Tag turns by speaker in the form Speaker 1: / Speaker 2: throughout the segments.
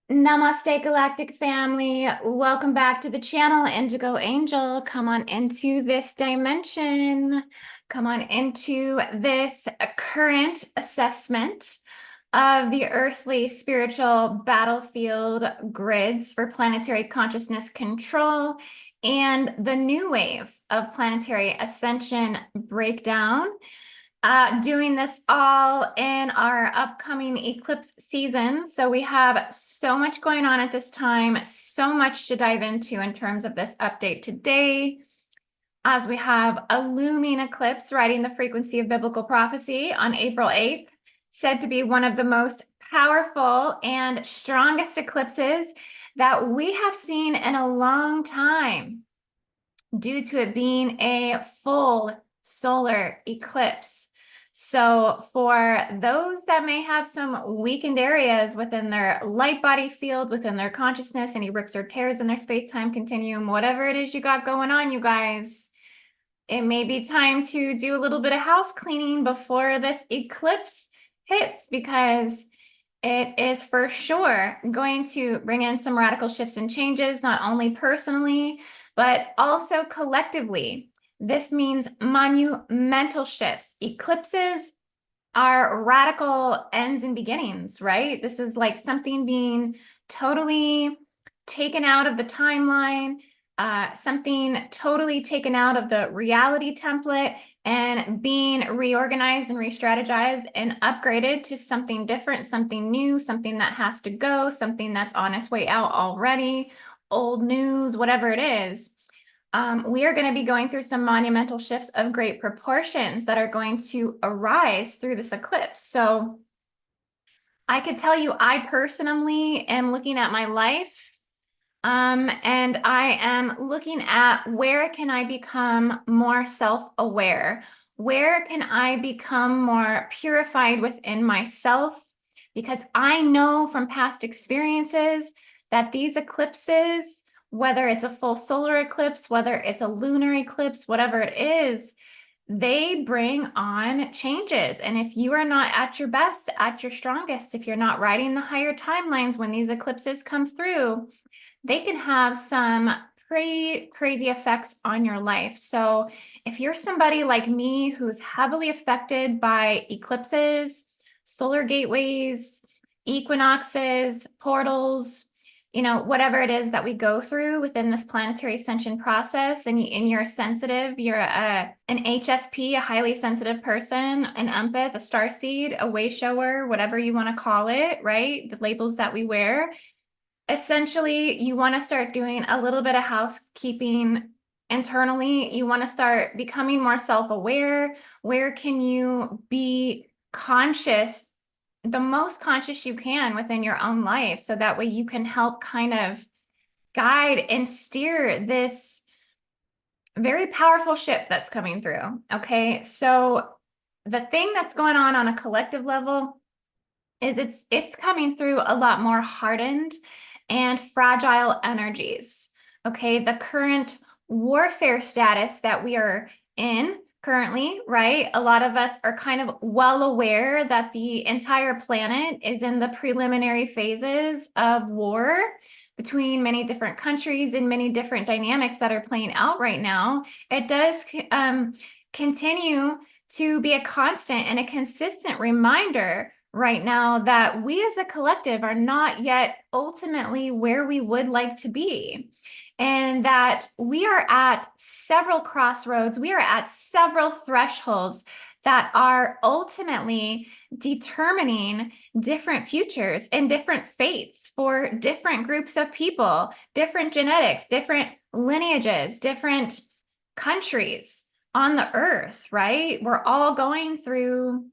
Speaker 1: Namaste, Galactic family. Welcome back to the channel, IndigoAngel. Come on into this dimension. Come on into this current assessment of the earthly spiritual battlefield grids for planetary consciousness control and the new wave of planetary ascension breakdown. Doing this all in our upcoming eclipse season. So we have so much going on at this time, so much to dive into in terms of this update today, as we have a looming eclipse riding the frequency of biblical prophecy on April 8th, said to be one of the most powerful and strongest eclipses that we have seen in a long time, due to it being a full solar eclipse. So for those that may have some weakened areas within their light body field, within their consciousness, any rips or tears in their space-time continuum, whatever it is you got going on, you guys, it may be time to do a little bit of house cleaning before this eclipse hits, because it is for sure going to bring in some radical shifts and changes, not only personally, but also collectively. This means monumental shifts. Eclipses are radical ends and beginnings, right? This is like something being totally taken out of the timeline, something totally taken out of the reality template and being reorganized and re-strategized and upgraded to something different, something new, something that has to go, something that's on its way out already, old news, whatever it is. We are going to be going through some monumental shifts of great proportions that are going to arise through this eclipse. So I could tell you, I personally am looking at my life, and I am looking at where can I become more self-aware? Where can I become more purified within myself? Because I know from past experiences that these eclipses, whether it's a full solar eclipse, whether it's a lunar eclipse, whatever it is, they bring on changes. And if you are not at your best, at your strongest, if you're not riding the higher timelines when these eclipses come through, they can have some pretty crazy effects on your life. So if you're somebody like me who's heavily affected by eclipses, solar gateways, equinoxes, portals, whatever it is that we go through within this planetary ascension process, and you're sensitive, you're an HSP, a highly sensitive person, an empath, a starseed, a way shower, whatever you want to call it, right? The labels that we wear. Essentially, you want to start doing a little bit of housekeeping internally. You want to start becoming more self-aware. Where can you be conscious, the most conscious you can within your own life, so that way you can help kind of guide and steer this very powerful ship that's coming through. Okay, so the thing that's going on a collective level is it's coming through a lot more hardened and fragile energies. Okay, the current warfare status that we are in currently, right? A lot of us are kind of well aware that the entire planet is in the preliminary phases of war between many different countries and many different dynamics that are playing out right now. It does continue to be a constant and a consistent reminder right now that we as a collective are not yet ultimately where we would like to be, and that we are at several crossroads, we are at several thresholds that are ultimately determining different futures and different fates for different groups of people, different genetics, different lineages, different countries on the earth, right? We're all going through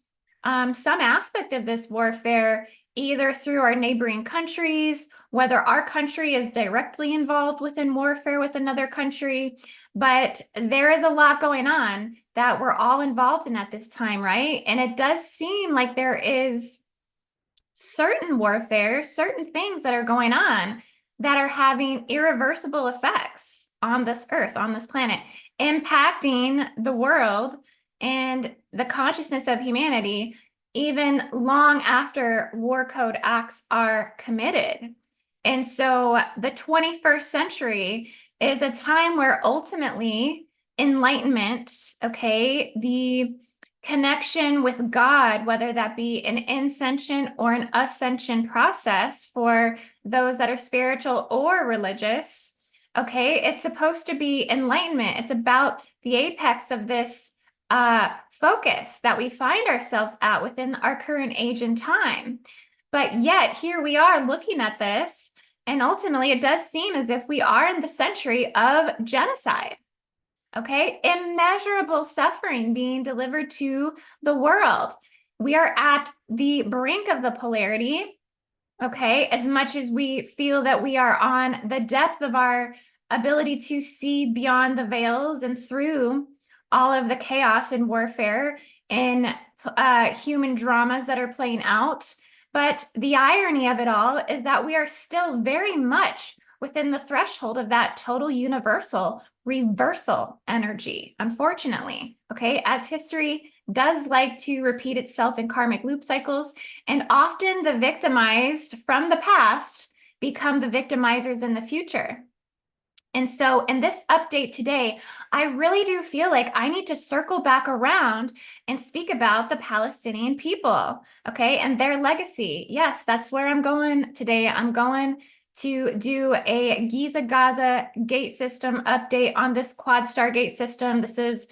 Speaker 1: some aspect of this warfare, either through our neighboring countries, whether our country is directly involved within warfare with another country. But there is a lot going on that we're all involved in at this time, right? And it does seem like there is certain warfare, certain things that are going on that are having irreversible effects on this earth, on this planet, impacting the world and the consciousness of humanity even long after war code acts are committed. And so the 21st century is a time where ultimately enlightenment, okay, the connection with God, whether that be an ascension or an ascension process for those that are spiritual or religious, okay, it's supposed to be enlightenment. It's about the apex of this focus that we find ourselves at within our current age and time. But yet, here we are looking at this, and ultimately, it does seem as if we are in the century of genocide. Okay, immeasurable suffering being delivered to the world. We are at the brink of the polarity. Okay, as much as we feel that we are on the depth of our ability to see beyond the veils and through all of the chaos and warfare and human dramas that are playing out. But the irony of it all is that we are still very much within the threshold of that total universal reversal energy, unfortunately. Okay, as history does like to repeat itself in karmic loop cycles, and often the victimized from the past become the victimizers in the future. And so in this update today, I really do feel like I need to circle back around and speak about the Palestinian people, okay, and their legacy. Yes, that's where I'm going today. I'm going to do a GIZA-GAZA gate system update on this quad Stargate system. This is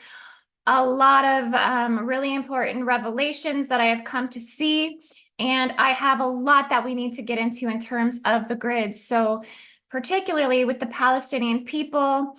Speaker 1: a lot of really important revelations that I have come to see. And I have a lot that we need to get into in terms of the grid. So particularly with the Palestinian people,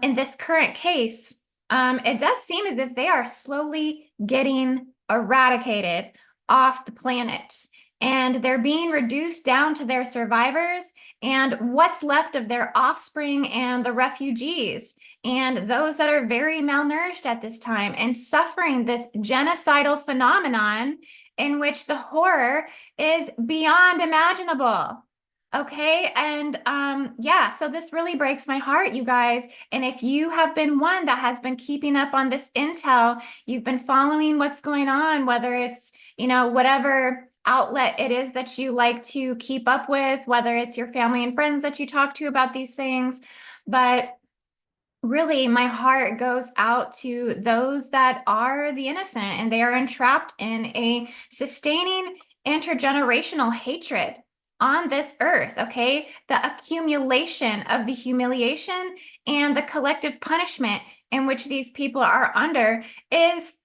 Speaker 1: in this current case, it does seem as if they are slowly getting eradicated off the planet. And they're being reduced down to their survivors and what's left of their offspring and the refugees and those that are very malnourished at this time and suffering this genocidal phenomenon in which the horror is beyond imaginable. Okay. And yeah, so this really breaks my heart, you guys. And if you have been one that has been keeping up on this intel, you've been following what's going on, whether it's, whatever outlet it is that you like to keep up with, whether it's your family and friends that you talk to about these things. But really, my heart goes out to those that are the innocent and they are entrapped in a sustaining intergenerational hatred on this earth, okay? The accumulation of the humiliation and the collective punishment in which these people are under is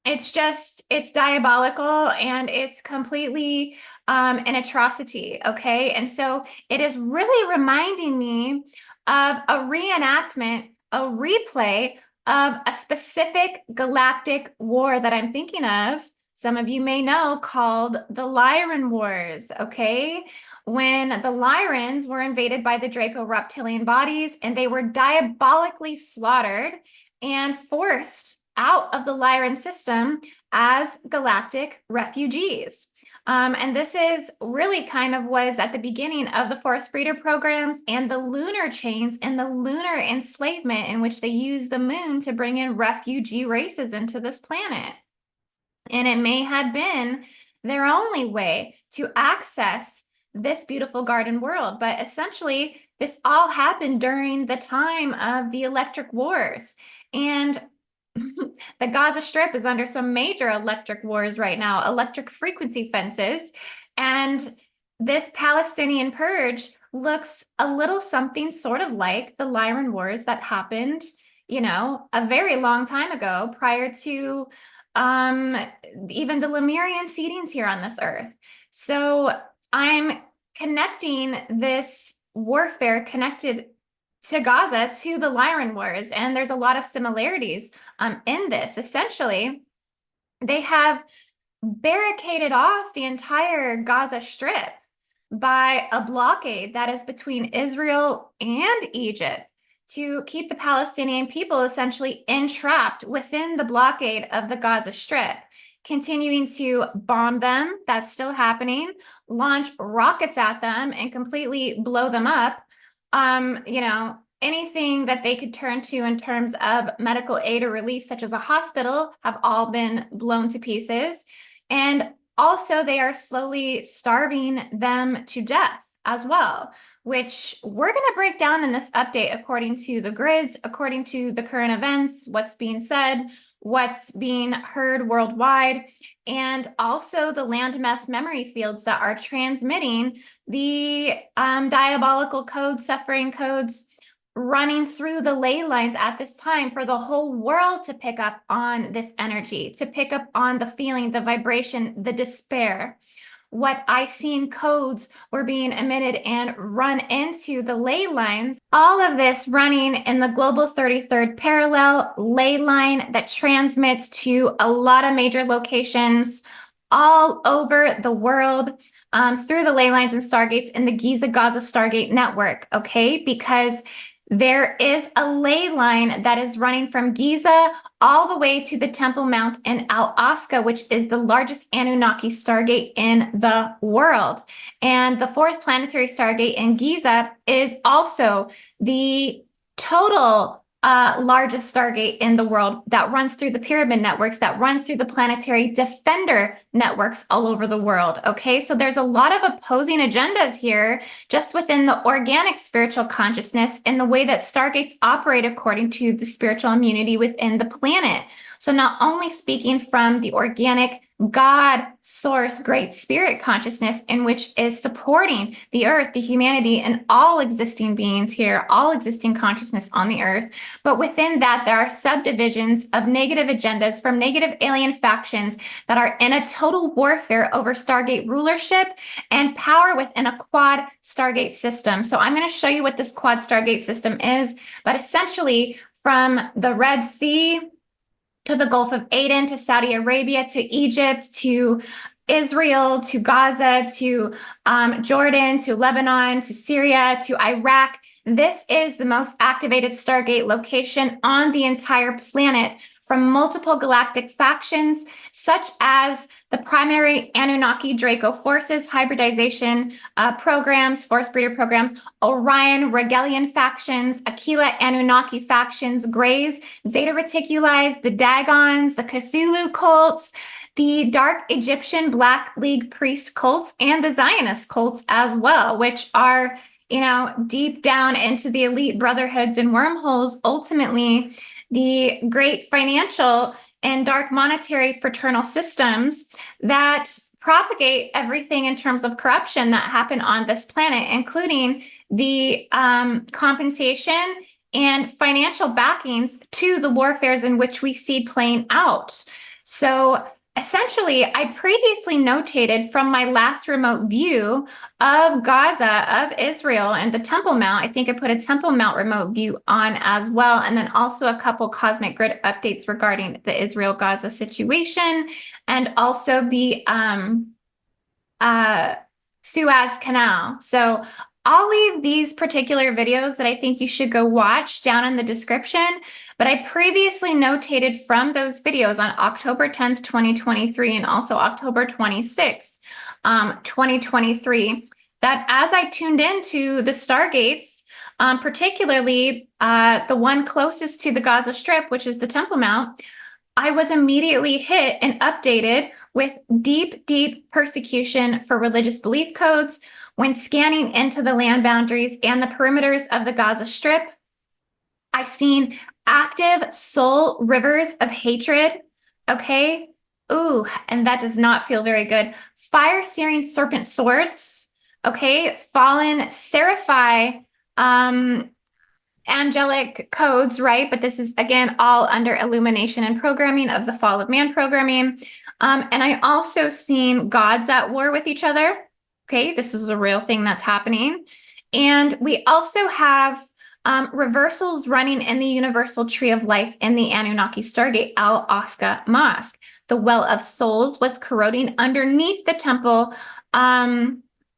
Speaker 1: it's diabolical and it's completely an atrocity, okay? And so it is really reminding me of a reenactment, a replay of a specific galactic war that I'm thinking of. Some of you may know, called the Lyran Wars, okay? When the Lyrans were invaded by the Draco reptilian bodies and they were diabolically slaughtered and forced out of the Lyran system as galactic refugees. And this is really kind of was at the beginning of the forest breeder programs and the lunar chains and the lunar enslavement in which they use the moon to bring in refugee races into this planet. And it may have been their only way to access this beautiful garden world. But essentially, this all happened during the time of the electric wars. And the Gaza Strip is under some major electric wars right now, electric frequency fences. And this Palestinian purge looks a little something sort of like the Lyran Wars that happened, a very long time ago prior to um, even the Lemurian seedings here on this earth. So I'm connecting this warfare connected to Gaza to the Lyran Wars, and there's a lot of similarities in this. Essentially, they have barricaded off the entire Gaza Strip by a blockade that is between Israel and Egypt to keep the Palestinian people essentially entrapped within the blockade of the Gaza Strip, continuing to bomb them. That's still happening, launch rockets at them and completely blow them up. Anything that they could turn to in terms of medical aid or relief, such as a hospital, have all been blown to pieces. And also, they are slowly starving them to death. as well, which we're going to break down in this update according to the grids, according to the current events, what's being said, what's being heard worldwide, and also the landmass memory fields that are transmitting the diabolical codes, suffering codes, running through the ley lines at this time for the whole world to pick up on this energy, to pick up on the feeling, the vibration, the despair. What I seen codes were being emitted and run into the ley lines. All of this running in the global 33rd parallel ley line that transmits to a lot of major locations all over the world through the ley lines and stargates in the GIZA-GAZA Stargate network, okay? Because there is a ley line that is running from Giza all the way to the Temple Mount in Alaska, which is the largest Anunnaki Stargate in the world. And the fourth planetary Stargate in Giza is also the total largest Stargate in the world that runs through the pyramid networks, that runs through the planetary defender networks all over the world. Okay, so there's a lot of opposing agendas here just within the organic spiritual consciousness in the way that Stargates operate according to the spiritual immunity within the planet. So not only speaking from the organic God, source, great spirit consciousness in which is supporting the earth, the humanity, and all existing beings here, all existing consciousness on the earth. But within that, there are subdivisions of negative agendas from negative alien factions that are in a total warfare over Stargate rulership and power within a quad Stargate system. So I'm going to show you what this quad Stargate system is, but essentially from the Red Sea to the Gulf of Aden, to Saudi Arabia, to Egypt, to Israel, to Gaza, to Jordan, to Lebanon, to Syria, to Iraq. This is the most activated Stargate location on the entire planet from multiple galactic factions, such as the primary Anunnaki Draco forces, hybridization programs, force breeder programs, Orion Regalian factions, Aquila Anunnaki factions, Greys, Zeta Reticuli, the Dagons, the Cthulhu cults, the Dark Egyptian Black League priest cults, and the Zionist cults as well, which are, deep down into the elite brotherhoods and wormholes, ultimately the great financial and dark monetary fraternal systems that propagate everything in terms of corruption that happened on this planet, including the compensation and financial backings to the warfares in which we see playing out. So essentially, I previously notated from my last remote view of Gaza, of Israel, and the Temple Mount. I think I put a Temple Mount remote view on as well, and then also a couple cosmic grid updates regarding the Israel-Gaza situation, and also the Suez Canal. So I'll leave these particular videos that I think you should go watch down in the description, but I previously notated from those videos on October 10th, 2023, and also October 26th, 2023, that as I tuned into the Stargates, particularly the one closest to the Gaza Strip, which is the Temple Mount, I was immediately hit and updated with deep, deep persecution for religious belief codes. When scanning into the land boundaries and the perimeters of the Gaza Strip, I've seen active soul rivers of hatred, okay? Ooh, and that does not feel very good. Fire-searing serpent swords, okay? Fallen seraphi, angelic codes, right? But this is, again, all under illumination and programming of the fall of man programming. And I also seen gods at war with each other. Okay, this is a real thing that's happening. And we also have reversals running in the universal tree of life in the Anunnaki Stargate Al-Aqsa Mosque. The Well of Souls was corroding underneath the temple,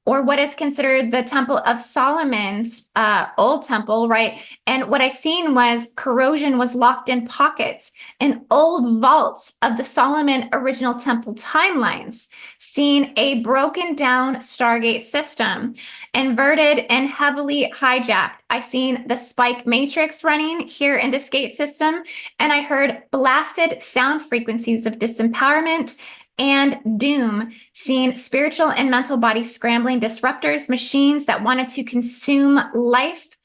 Speaker 1: or what is considered the Temple of Solomon's old temple, right? And what I seen was corrosion was locked in pockets in old vaults of the Solomon original temple timelines. Seen a broken down Stargate system, inverted and heavily hijacked. I seen the spike matrix running here in this gate system, and I heard blasted sound frequencies of disempowerment and doom, seeing spiritual and mental bodies scrambling, disruptors, machines that wanted to consume life,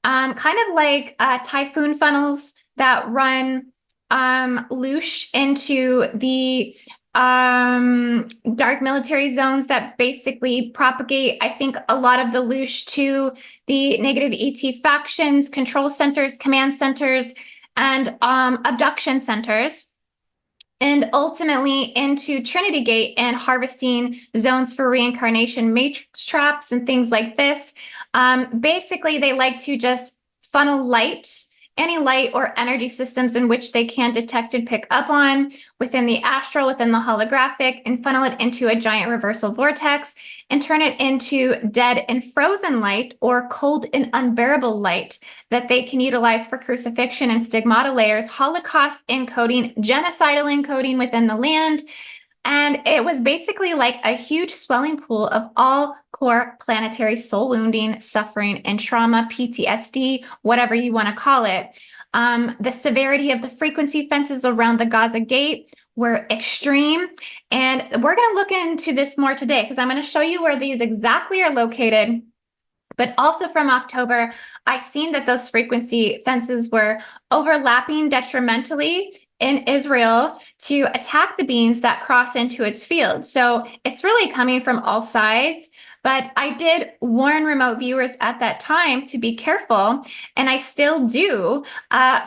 Speaker 1: kind of like typhoon funnels that run loosh into the dark military zones that basically propagate, I think, a lot of the loosh to the negative ET factions, control centers, command centers, and abduction centers, and ultimately into Trinity Gate and harvesting zones for reincarnation, matrix traps, and things like this. Basically, they like to just funnel light, any light or energy systems in which they can detect and pick up on within the astral, within the holographic, and funnel it into a giant reversal vortex and turn it into dead and frozen light or cold and unbearable light that they can utilize for crucifixion and stigmata layers, Holocaust encoding, genocidal encoding within the land. And it was basically like a huge swelling pool of all core planetary soul wounding, suffering, and trauma, PTSD, whatever you want to call it. The severity of the frequency fences around the Gaza Gate were extreme. And we're going to look into this more today because I'm going to show you where these exactly are located. But also from October, I seen that those frequency fences were overlapping detrimentally in Israel to attack the beings that cross into its field. So it's really coming from all sides. But I did warn remote viewers at that time to be careful, and I still do,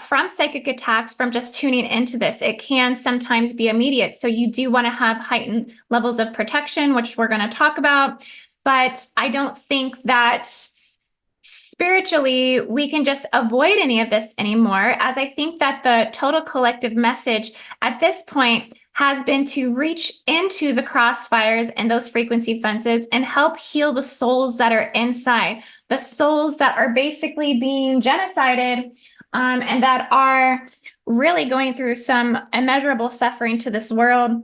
Speaker 1: from psychic attacks from just tuning into this. It can sometimes be immediate. So you do want to have heightened levels of protection, which we're going to talk about. But I don't think that spiritually we can just avoid any of this anymore, as I think that the total collective message at this point has been to reach into the crossfires and those frequency fences and help heal the souls that are inside, the souls that are basically being genocided, and that are really going through some immeasurable suffering to this world.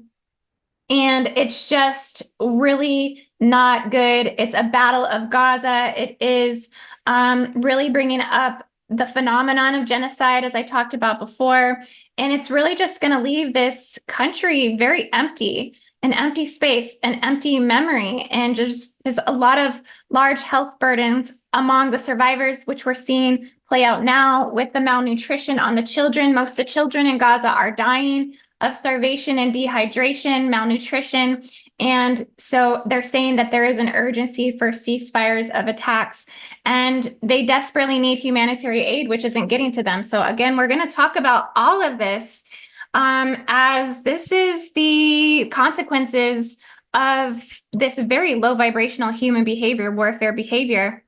Speaker 1: And it's just really not good. It's a battle of Gaza. It is really bringing up the phenomenon of genocide, as I talked about before. And it's really just going to leave this country very empty, an empty space, an empty memory. And just there's a lot of large health burdens among the survivors, which we're seeing play out now with the malnutrition on the children. Most of the children in Gaza are dying of starvation and dehydration, malnutrition. And so they're saying that there is an urgency for ceasefires of attacks, and they desperately need humanitarian aid, which isn't getting to them. So again, we're going to talk about all of this, as this is the consequences of this very low vibrational human behavior, warfare behavior.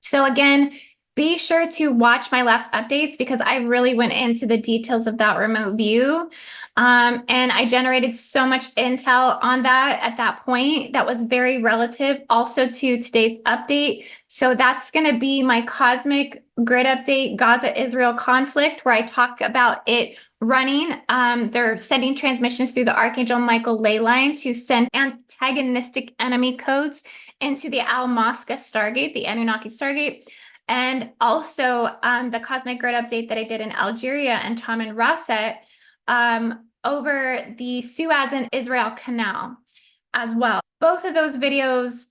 Speaker 1: So again, be sure to watch my last updates because I really went into the details of that remote view. And I generated so much intel on that at that point that was very relative also to today's update. So that's going to be my cosmic grid update, Gaza-Israel conflict, where I talk about it running. They're sending transmissions through the Archangel Michael ley line to send antagonistic enemy codes into the Al-Mosca Stargate, the Anunnaki Stargate. And also the cosmic grid update that I did in Algeria and Taman Rasset, over the Suez and Israel Canal as well. Both of those videos,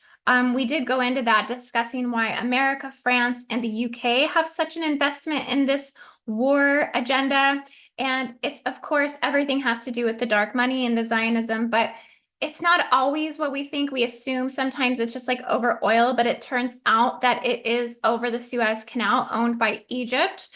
Speaker 1: we did go into that, discussing why America, France, and the UK have such an investment in this war agenda. And it's, of course, everything has to do with the dark money and the Zionism, but it's not always what we think. We assume sometimes it's just like over oil, but it turns out that it is over the Suez Canal, owned by Egypt.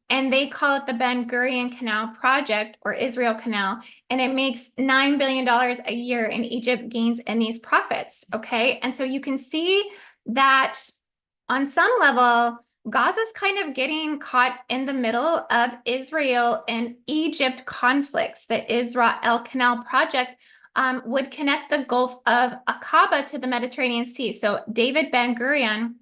Speaker 1: And they call it the Ben Gurion Canal Project, or Israel Canal, and it makes $9 billion a year, and Egypt gains in these profits, okay? And so you can see that on some level, Gaza's kind of getting caught in the middle of Israel and Egypt conflicts. The Israel Canal Project would connect the Gulf of Aqaba to the Mediterranean Sea. So David Ben Gurion,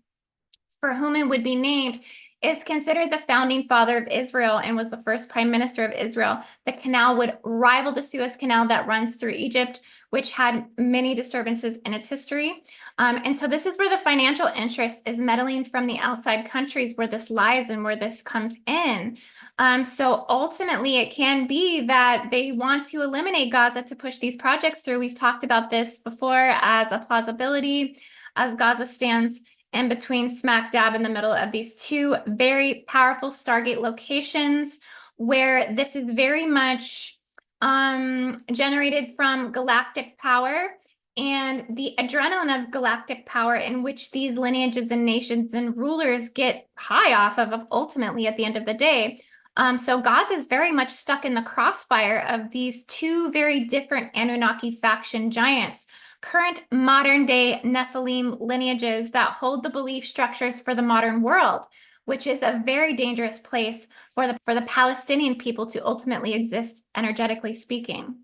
Speaker 1: for whom it would be named, is considered the founding father of Israel and was the first prime minister of Israel. The canal would rival the Suez Canal that runs through Egypt, which had many disturbances in its history. And so this is where the financial interest is meddling from the outside countries where this lies and where this comes in. So ultimately, it can be that they want to eliminate Gaza to push these projects through. We've talked about this before as a plausibility, as Gaza stands in between smack dab in the middle of these two very powerful Stargate locations, where this is very much generated from galactic power and the adrenaline of galactic power, in which these lineages and nations and rulers get high off of ultimately at the end of the day. So Gaza is very much stuck in the crossfire of these two very different Anunnaki faction giants, current modern day Nephilim lineages that hold the belief structures for the modern world, which is a very dangerous place for the Palestinian people to ultimately exist, energetically speaking.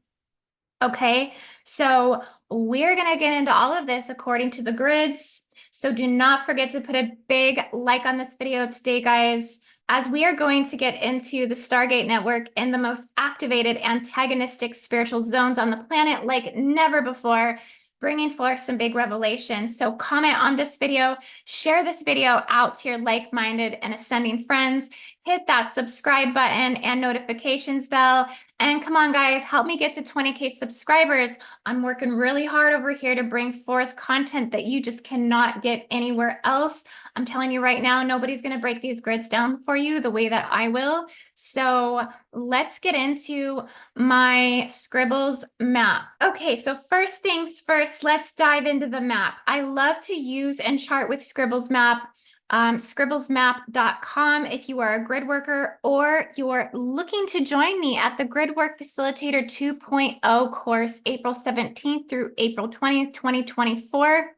Speaker 1: Okay, so we're going to get into all of this according to the grids. So do not forget to put a big like on this video today, guys, as we are going to get into the Stargate network in the most activated antagonistic spiritual zones on the planet like never before, bringing forth some big revelations. So comment on this video, share this video out to your like-minded and ascending friends, hit that subscribe button and notifications bell. And come on, guys, help me get to 20K subscribers. I'm working really hard over here to bring forth content that you just cannot get anywhere else. I'm telling you right now, nobody's going to break these grids down for you the way that I will. So let's get into my Scribbles map. Okay, so first things first, let's dive into the map. I love to use and chart with Scribbles map. Scribblesmap.com if you are a grid worker or you're looking to join me at the Gridwork Facilitator 2.0 course, April 17th through April 20th, 2024.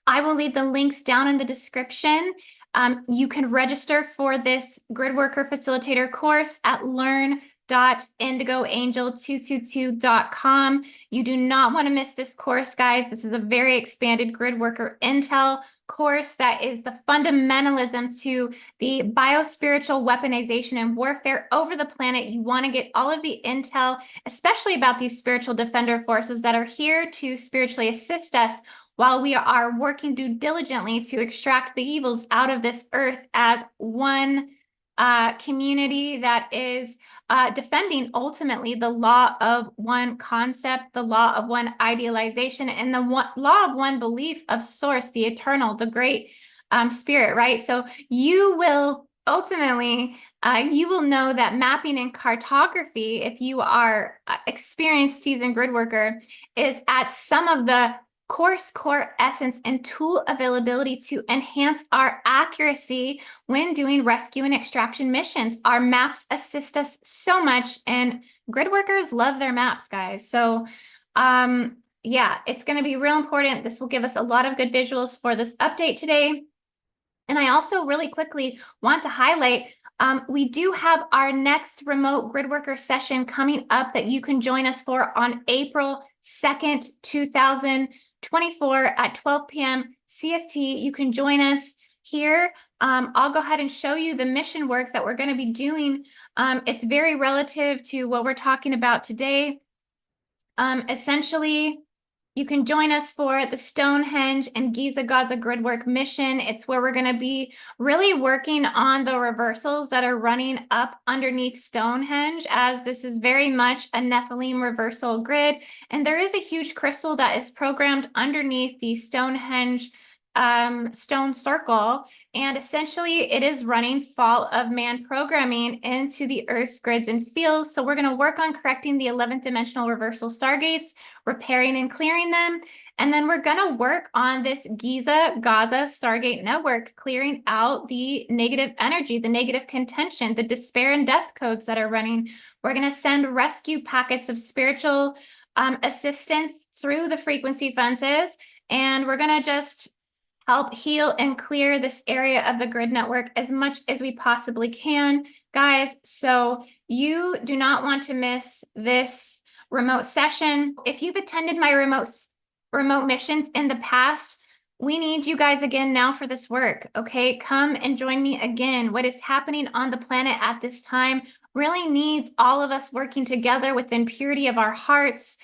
Speaker 1: I will leave the links down in the description. You can register for this Gridworker Facilitator course at learn.IndigoAngel222.com. You do not want to miss this course, guys. This is a very expanded Gridworker Intel course that is the fundamentalism to the biospiritual weaponization and warfare over the planet. You want to get all of the intel, especially about these spiritual defender forces that are here to spiritually assist us while we are working diligently to extract the evils out of this earth as one community that is defending ultimately the law of one concept, the law of one idealization, and the law of one belief of source, the eternal, the great spirit, right? So you will ultimately, you will know that mapping and cartography, if you are experienced seasoned grid worker, is at some of the course core essence and tool availability to enhance our accuracy when doing rescue and extraction missions. Our maps assist us so much, and grid workers love their maps, guys. So yeah, it's going to be real important. This will give us a lot of good visuals for this update today. And I also really quickly want to highlight, we do have our next remote grid worker session coming up that you can join us for on April 2nd, 2024 at 12 p.m. CST. You can join us here. I'll go ahead and show you the mission work that we're going to be doing. It's very relative to what we're talking about today. Essentially, you can join us for the Stonehenge and GIZA-GAZA gridwork mission. It's where we're going to be really working on the reversals that are running up underneath Stonehenge, as this is very much a Nephilim reversal grid. And there is a huge crystal that is programmed underneath the Stonehenge stone circle, and essentially it is running fall of man programming into the Earth's grids and fields. So we're going to work on correcting the 11th dimensional reversal stargates, repairing and clearing them, and then we're going to work on this GIZA-GAZA stargate network, clearing out the negative energy, the negative contention, the despair and death codes that are running. We're going to send rescue packets of spiritual assistance through the frequency fences, and we're going to just help heal and clear this area of the grid network as much as we possibly can, guys. So you do not want to miss this remote session. If you've attended my remote missions in the past, We need you guys again now for this work, okay? Come and join me again. What is happening on the planet at this time really needs all of us working together within purity of our hearts,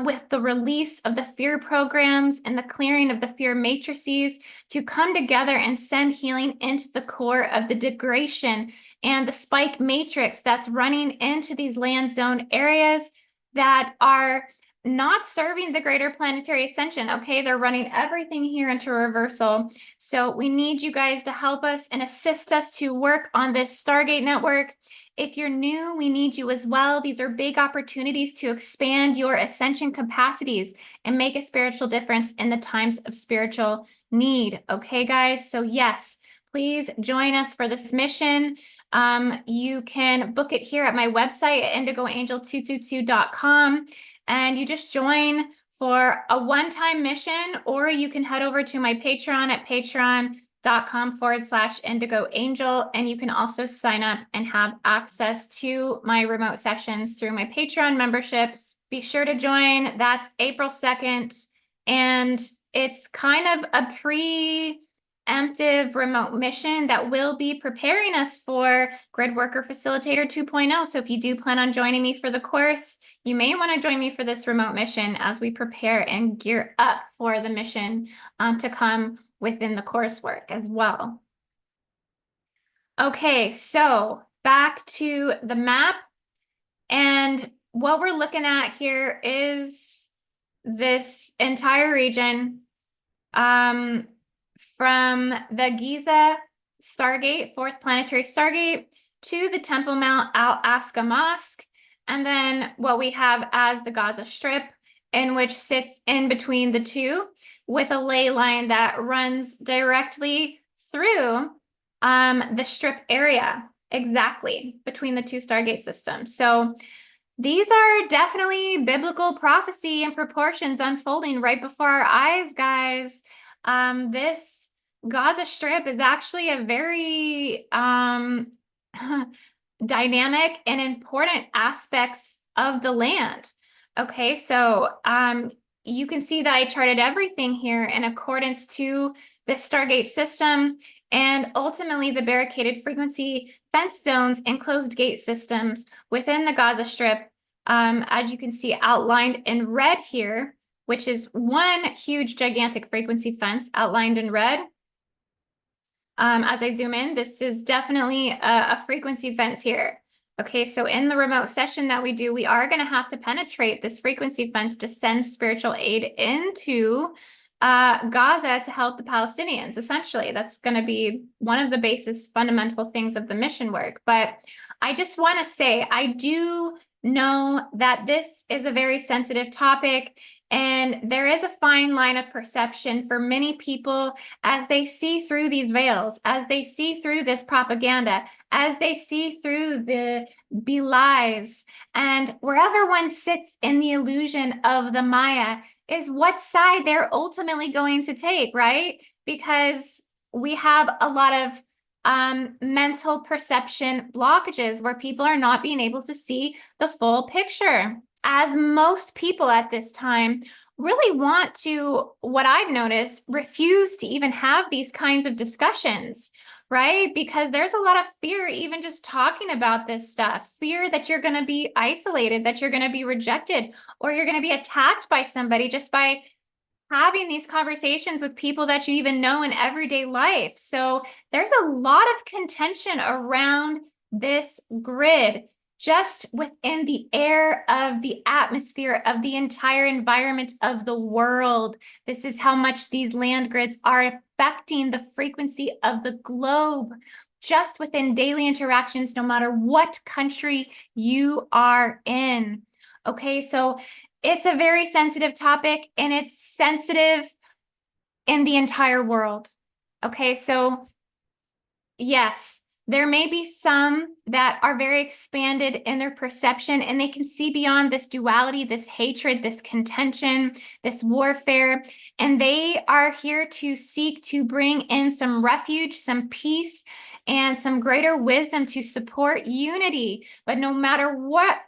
Speaker 1: with the release of the fear programs and the clearing of the fear matrices to come together and send healing into the core of the degradation and the spike matrix that's running into these land zone areas that are not serving the greater planetary ascension. Okay, they're running everything here into reversal. So we need you guys to help us and assist us to work on this Stargate network. If you're new, we need you as well. These are big opportunities to expand your ascension capacities and make a spiritual difference in the times of spiritual need. Okay, guys? So yes, please join us for this mission. You can book it here at my website at IndigoAngel222.com. And you just join for a one-time mission, or you can head over to my Patreon at patreon.com/IndigoAngel. And you can also sign up and have access to my remote sessions through my Patreon memberships. Be sure to join. That's April 2nd. And it's kind of a preemptive remote mission that will be preparing us for Gridwork Facilitator 2.0. So if you do plan on joining me for the course, you may want to join me for this remote mission as we prepare and gear up for the mission to come within the coursework as well. Okay, so back to the map. And what we're looking at here is this entire region from the Giza Stargate, fourth planetary Stargate, to the Temple Mount Al-Aqsa Mosque. And then what we have as the Gaza Strip, in which sits in between the two, with a ley line that runs directly through the strip area, exactly between the two Stargate systems. So these are definitely biblical prophecy and proportions unfolding right before our eyes, guys. This Gaza Strip is actually a very dynamic and important aspects of the land. Okay, so you can see that I charted everything here in accordance to the Stargate system and ultimately the barricaded frequency fence zones and closed gate systems within the Gaza Strip, as you can see outlined in red here, which is one huge gigantic frequency fence outlined in red. As I zoom in, this is definitely a frequency fence here. Okay, so in the remote session that we do, we are going to have to penetrate this frequency fence to send spiritual aid into Gaza to help the Palestinians. Essentially, that's going to be one of the basis fundamental things of the mission work. But I just want to say, I do know that this is a very sensitive topic, and there is a fine line of perception for many people as they see through these veils, as they see through this propaganda, as they see through the belies, and wherever one sits in the illusion of the Maya is what side they're ultimately going to take, right? Because we have a lot of mental perception blockages where people are not being able to see the full picture. As most people at this time really want to, what I've noticed, refuse to even have these kinds of discussions, right? Because there's a lot of fear, even just talking about this stuff, fear that you're going to be isolated, that you're going to be rejected, or you're going to be attacked by somebody just by having these conversations with people that you even know in everyday life. So there's a lot of contention around this grid just within the air of the atmosphere of the entire environment of the world. This is how much these land grids are affecting the frequency of the globe just within daily interactions, no matter what country you are in. Okay, so it's a very sensitive topic, and it's sensitive in the entire world. Okay, so yes, there may be some that are very expanded in their perception, and they can see beyond this duality, this hatred, this contention, this warfare, and they are here to seek to bring in some refuge, some peace, and some greater wisdom to support unity. But no matter what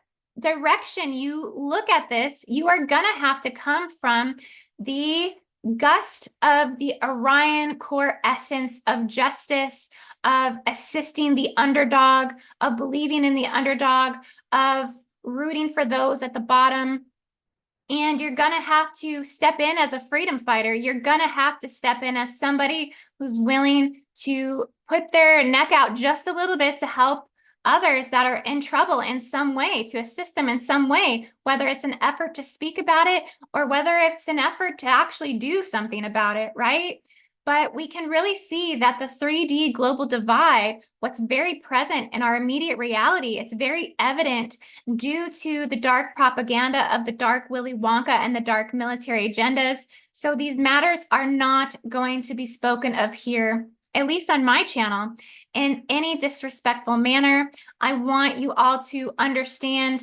Speaker 1: direction you look at this, you are gonna have to come from the gust of the Orion core essence of justice, of assisting the underdog, of believing in the underdog, of rooting for those at the bottom. And you're going to have to step in as a freedom fighter. You're going to have to step in as somebody who's willing to put their neck out just a little bit to help others that are in trouble in some way, to assist them in some way, whether it's an effort to speak about it or whether it's an effort to actually do something about it, right? But we can really see that the 3D global divide, what's very present in our immediate reality, it's very evident due to the dark propaganda of the dark Willy Wonka and the dark military agendas. So these matters are not going to be spoken of here, at least on my channel, in any disrespectful manner. I want you all to understand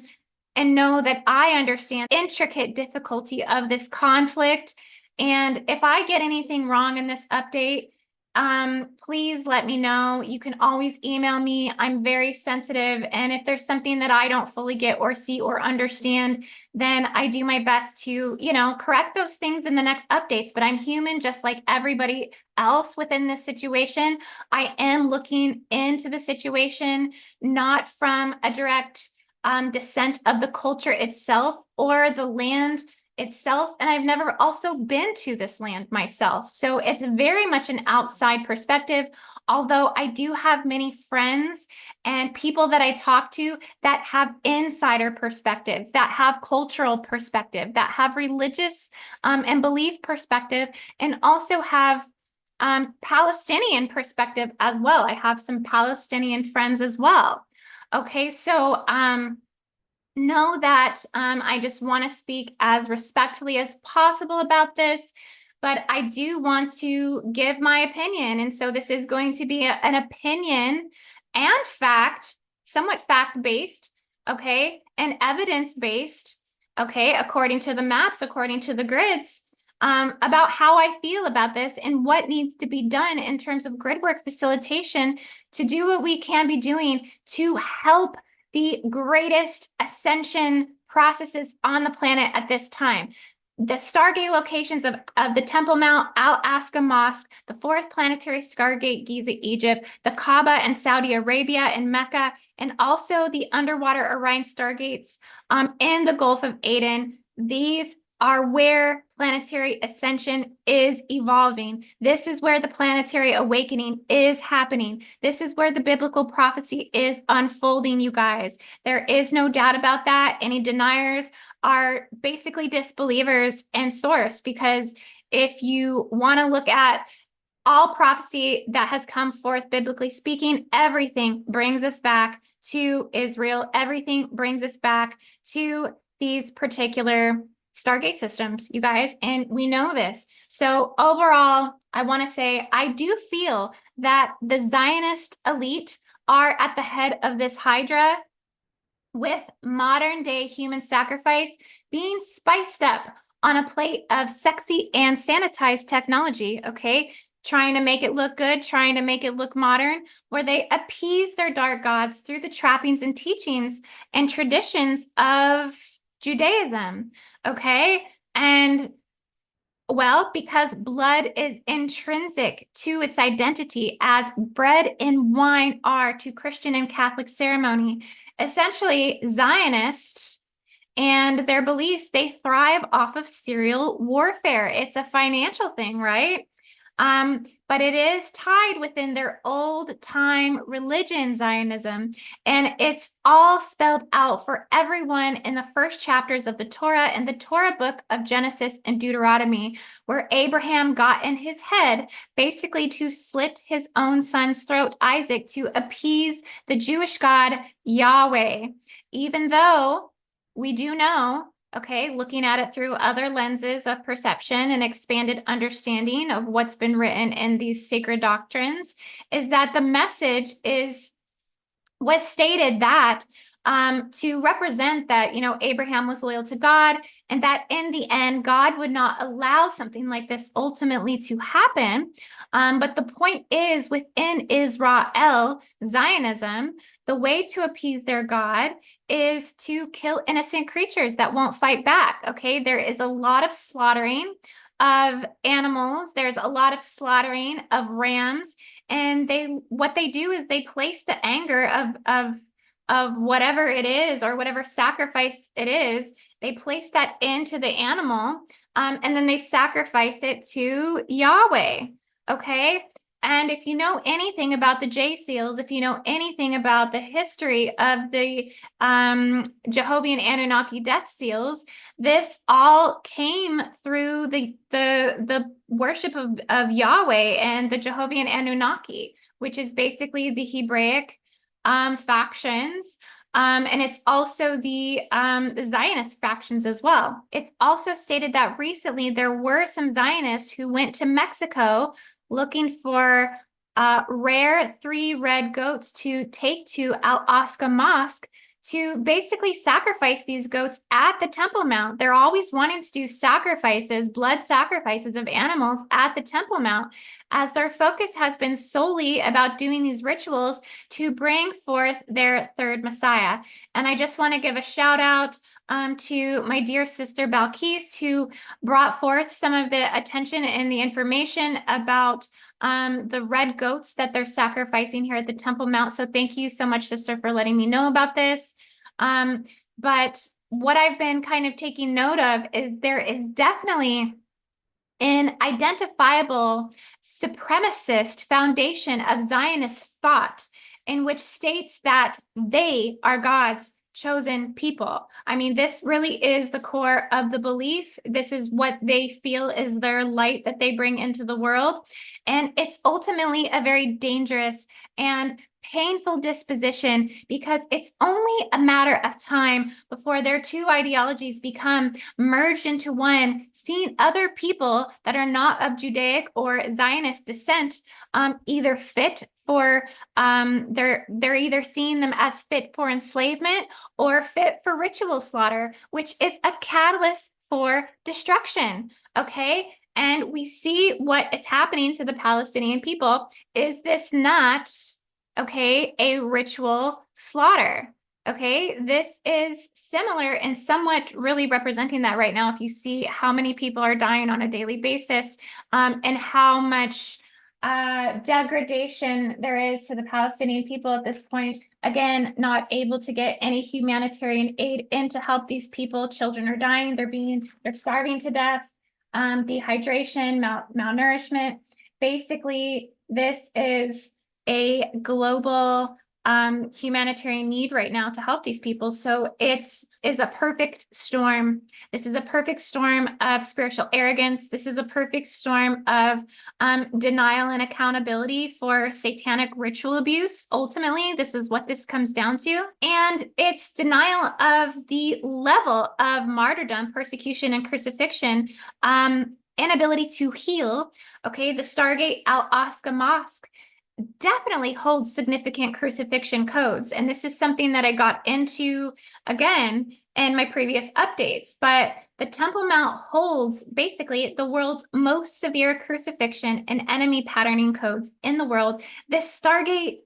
Speaker 1: and know that I understand the intricate difficulty of this conflict. And if I get anything wrong in this update, please let me know. You can always email me. I'm very sensitive. And if there's something that I don't fully get or see or understand, then I do my best to, correct those things in the next updates. But I'm human, just like everybody else within this situation. I am looking into the situation, not from a direct descent of the culture itself or the land itself. And I've never also been to this land myself. So it's very much an outside perspective, although I do have many friends and people that I talk to that have insider perspective, that have cultural perspective, that have religious and belief perspective, and also have Palestinian perspective as well. I have some Palestinian friends as well. Okay, so know that I just want to speak as respectfully as possible about this, but I do want to give my opinion. And so this is going to be an opinion and fact, somewhat fact-based, okay, and evidence-based, okay, according to the maps, according to the grids, about how I feel about this and what needs to be done in terms of gridwork facilitation to do what we can be doing to help the greatest ascension processes on the planet at this time. The Stargate locations of the Temple Mount, Al-Aqsa Mosque, the fourth planetary Stargate, Giza, Egypt, the Kaaba and Saudi Arabia and Mecca, and also the underwater Orion Stargates in the Gulf of Aden. These are where planetary ascension is evolving. This is where the planetary awakening is happening. This is where the biblical prophecy is unfolding, you guys. There is no doubt about that. Any deniers are basically disbelievers and source, because if you want to look at all prophecy that has come forth, biblically speaking, everything brings us back to Israel. Everything brings us back to these particular Stargate systems, you guys, and we know this. So overall, I want to say I do feel that the Zionist elite are at the head of this Hydra, with modern day human sacrifice being spiced up on a plate of sexy and sanitized technology, okay? Trying to make it look good, trying to make it look modern, where they appease their dark gods through the trappings and teachings and traditions of Judaism, okay? And well, because blood is intrinsic to its identity, as bread and wine are to Christian and Catholic ceremony. Essentially, Zionists and their beliefs, they thrive off of serial warfare. It's a financial thing, right? But it is tied within their old time religion, Zionism, and it's all spelled out for everyone in the first chapters of the Torah and the Torah book of Genesis and Deuteronomy, where Abraham got in his head basically to slit his own son's throat, Isaac, to appease the Jewish God Yahweh, even though we do know, okay, looking at it through other lenses of perception and expanded understanding of what's been written in these sacred doctrines, is that the message was stated that to represent that, Abraham was loyal to God, and that in the end, God would not allow something like this ultimately to happen. But the point is, within Israel, Zionism, the way to appease their God is to kill innocent creatures that won't fight back. Okay, there is a lot of slaughtering of animals. There's a lot of slaughtering of rams, and what they do is they place the anger of whatever it is or whatever sacrifice it is. They place that into the animal, and then they sacrifice it to Yahweh. Okay. And if you know anything about the J seals, if you know anything about the history of the Jehovah and Anunnaki death seals, this all came through the worship of Yahweh and the Jehovah and Anunnaki, which is basically the Hebraic factions. And it's also the Zionist factions as well. It's also stated that recently there were some Zionists who went to Mexico looking for rare 3 red goats to take to Al Aqsa Mosque to basically sacrifice these goats at the Temple Mount. They're always wanting to do sacrifices, blood sacrifices of animals at the Temple Mount, as their focus has been solely about doing these rituals to bring forth their third Messiah. And I just want to give a shout out to my dear sister Balkis, who brought forth some of the attention and the information about the red goats that they're sacrificing here at the Temple Mount. So thank you so much, sister, for letting me know about this. But what I've been kind of taking note of is there is definitely an identifiable supremacist foundation of Zionist thought in which states that they are God's chosen people. I mean, this really is the core of the belief. This is what they feel is their light that they bring into the world. And it's ultimately a very dangerous and painful disposition, because it's only a matter of time before their two ideologies become merged into one, seeing other people that are not of Judaic or Zionist descent either fit for they're either seeing them as fit for enslavement or fit for ritual slaughter, which is a catalyst for destruction. Okay. And we see what is happening to the Palestinian people. Is this not, okay, a ritual slaughter? Okay, this is similar and somewhat really representing that right now. If you see how many people are dying on a daily basis, and how much degradation there is to the Palestinian people at this point, again, not able to get any humanitarian aid in to help these people. Children are dying, they're starving to death, dehydration, malnourishment. Basically, this is a global humanitarian need right now to help these people. So it's a perfect storm. This is a perfect storm of spiritual arrogance. This is a perfect storm of denial and accountability for satanic ritual abuse. Ultimately, this is what this comes down to. And it's denial of the level of martyrdom, persecution, and crucifixion, inability to heal. Okay, the Stargate Al Aqsa Mosque definitely holds significant crucifixion codes. And this is something that I got into again in my previous updates. But the Temple Mount holds basically the world's most severe crucifixion and enemy patterning codes in the world. This Stargate,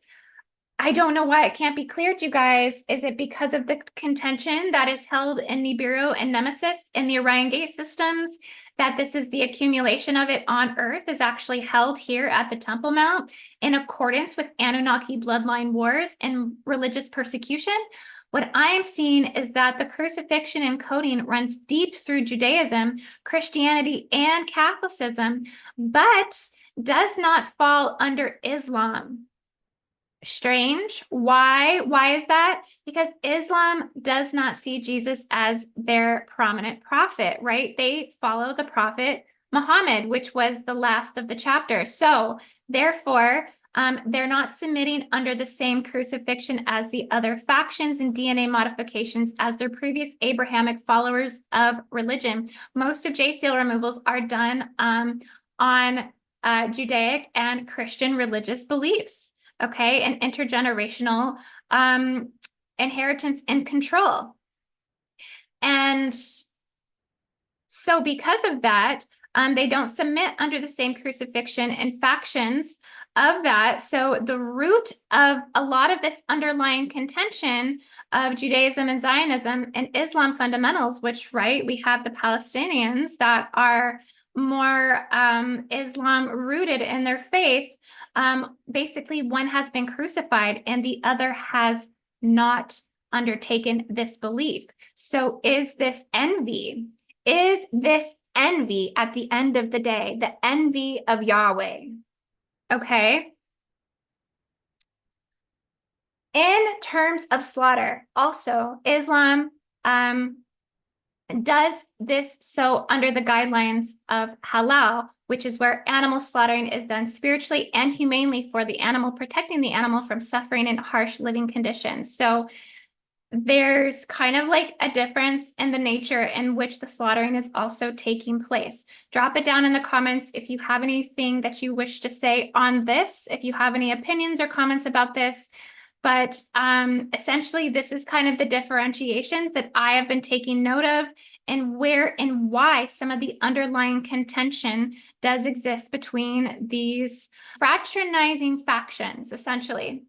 Speaker 1: I don't know why it can't be cleared, you guys. Is it because of the contention that is held in Nibiru and Nemesis in the Orion gate systems, that this is the accumulation of it on Earth is actually held here at the Temple Mount in accordance with Anunnaki bloodline wars and religious persecution? What I am seeing is that the crucifixion encoding runs deep through Judaism, Christianity, and Catholicism, but does not fall under Islam. Strange. Why is that? Because Islam does not see Jesus as their prominent prophet, right? They follow the prophet Muhammad, which was the last of the chapter. So therefore, they're not submitting under the same crucifixion as the other factions and DNA modifications as their previous Abrahamic followers of religion. Most of J-seal removals are done on Judaic and Christian religious beliefs. Okay, and intergenerational inheritance and control. And so because of that, they don't submit under the same crucifixion and factions of that. So the root of a lot of this underlying contention of Judaism and Zionism and Islam fundamentals, which, right, we have the Palestinians that are more Islam rooted in their faith, basically one has been crucified and the other has not undertaken this belief. So is this envy? Is this envy at the end of the day, the envy of Yahweh? Okay. In terms of slaughter, also, Islam does this so under the guidelines of halal, which is where animal slaughtering is done spiritually and humanely for the animal, protecting the animal from suffering in harsh living conditions. So there's kind of like a difference in the nature in which the slaughtering is also taking place. Drop it down in the comments if you have anything that you wish to say on this, if you have any opinions or comments about this. But essentially, this is kind of the differentiations that I have been taking note of and where and why some of the underlying contention does exist between these fraternizing factions, essentially.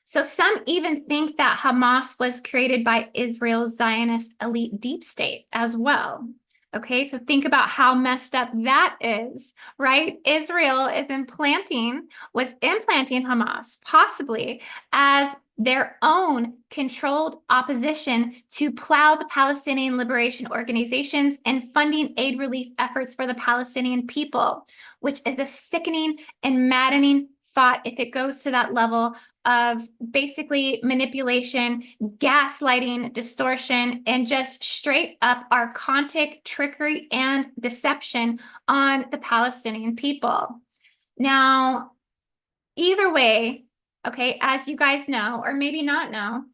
Speaker 1: So some even think that Hamas was created by Israel's Zionist elite deep state as well. Okay, so think about how messed up that is, right? Israel was implanting Hamas possibly as their own controlled opposition to plow the Palestinian liberation organizations and funding aid relief efforts for the Palestinian people, which is a sickening and maddening thought if it goes to that level of basically manipulation, gaslighting, distortion, and just straight up archontic trickery and deception on the Palestinian people. Now, either way, okay, as you guys know, or maybe not know,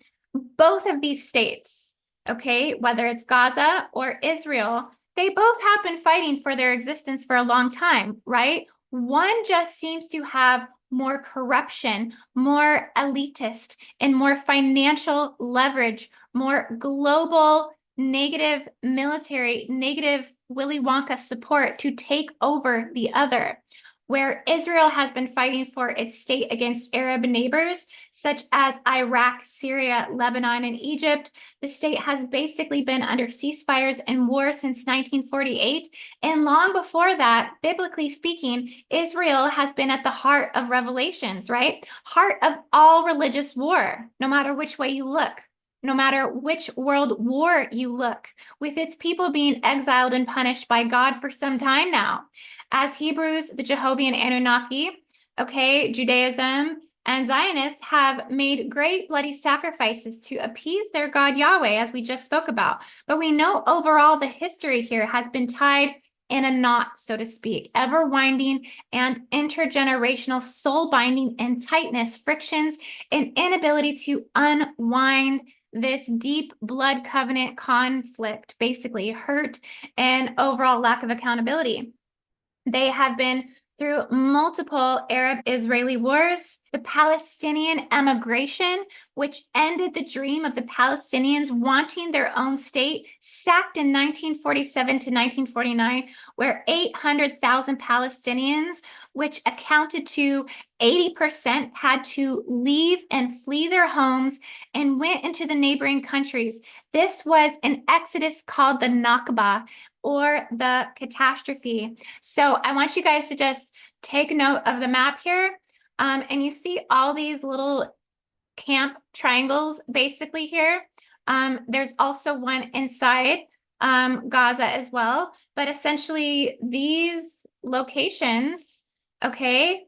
Speaker 1: both of these states, okay, whether it's Gaza or Israel, they both have been fighting for their existence for a long time, right? One just seems to have more corruption, more elitist, and more financial leverage, more global negative military, negative Willy Wonka support to take over the other. Where Israel has been fighting for its state against Arab neighbors, such as Iraq, Syria, Lebanon, and Egypt, the state has basically been under ceasefires and war since 1948. And long before that, biblically speaking, Israel has been at the heart of revelations, right? Heart of all religious war, no matter which way you look. No matter which world war you look, with its people being exiled and punished by God for some time now. As Hebrews, the Jehovah and Anunnaki, okay, Judaism, and Zionists have made great bloody sacrifices to appease their God Yahweh, as we just spoke about. But we know overall the history here has been tied in a knot, so to speak, ever winding and intergenerational soul binding and tightness, frictions, and inability to unwind this deep blood covenant conflict, basically hurt and overall lack of accountability. They have been through multiple Arab-Israeli wars, the Palestinian emigration, which ended the dream of the Palestinians wanting their own state, sacked in 1947 to 1949, where 800,000 Palestinians, which accounted to 80%, had to leave and flee their homes and went into the neighboring countries. This was an exodus called the Nakba, or the catastrophe. So I want you guys to just take note of the map here. And you see all these little camp triangles basically here. There's also one inside Gaza as well. But essentially these locations, okay,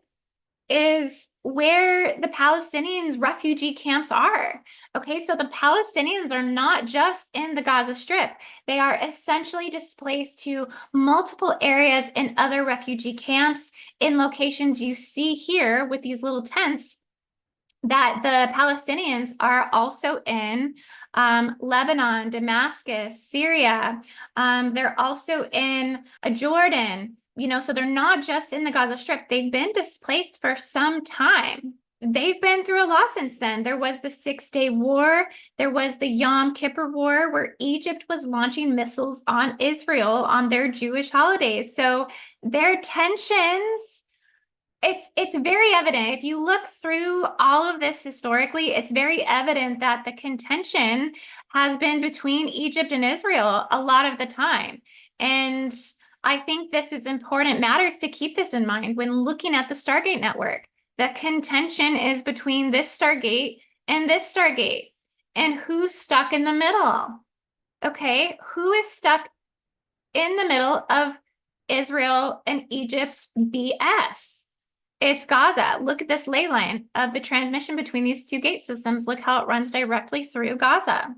Speaker 1: is where the Palestinians' refugee camps are. Okay, so the Palestinians are not just in the Gaza Strip. They are essentially displaced to multiple areas in other refugee camps in locations you see here with these little tents, that the Palestinians are also in Lebanon, Damascus, Syria. They're also in Jordan. You know, so they're not just in the Gaza Strip. They've been displaced for some time. They've been through a lot since then. There was the 6-Day War. There was the Yom Kippur War, where Egypt was launching missiles on Israel on their Jewish holidays. So their tensions, it's very evident. If you look through all of this historically, it's very evident that the contention has been between Egypt and Israel a lot of the time. And I think this is important matters to keep this in mind when looking at the Stargate network. The contention is between this Stargate and this Stargate. And who's stuck in the middle? Okay, who is stuck in the middle of Israel and Egypt's BS? It's Gaza. Look at this ley line of the transmission between these two gate systems. Look how it runs directly through Gaza.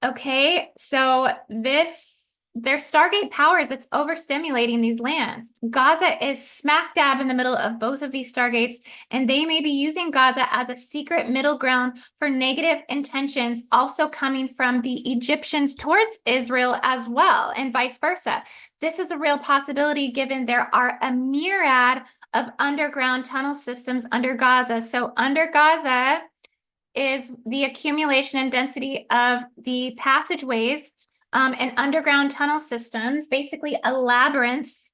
Speaker 1: Okay, so their Stargate powers, it's overstimulating these lands. Gaza is smack dab in the middle of both of these Stargates, and they may be using Gaza as a secret middle ground for negative intentions also coming from the Egyptians towards Israel as well, and vice versa. This is a real possibility given there are a myriad of underground tunnel systems under Gaza. So under Gaza is the accumulation and density of the passageways and underground tunnel systems, basically a labyrinth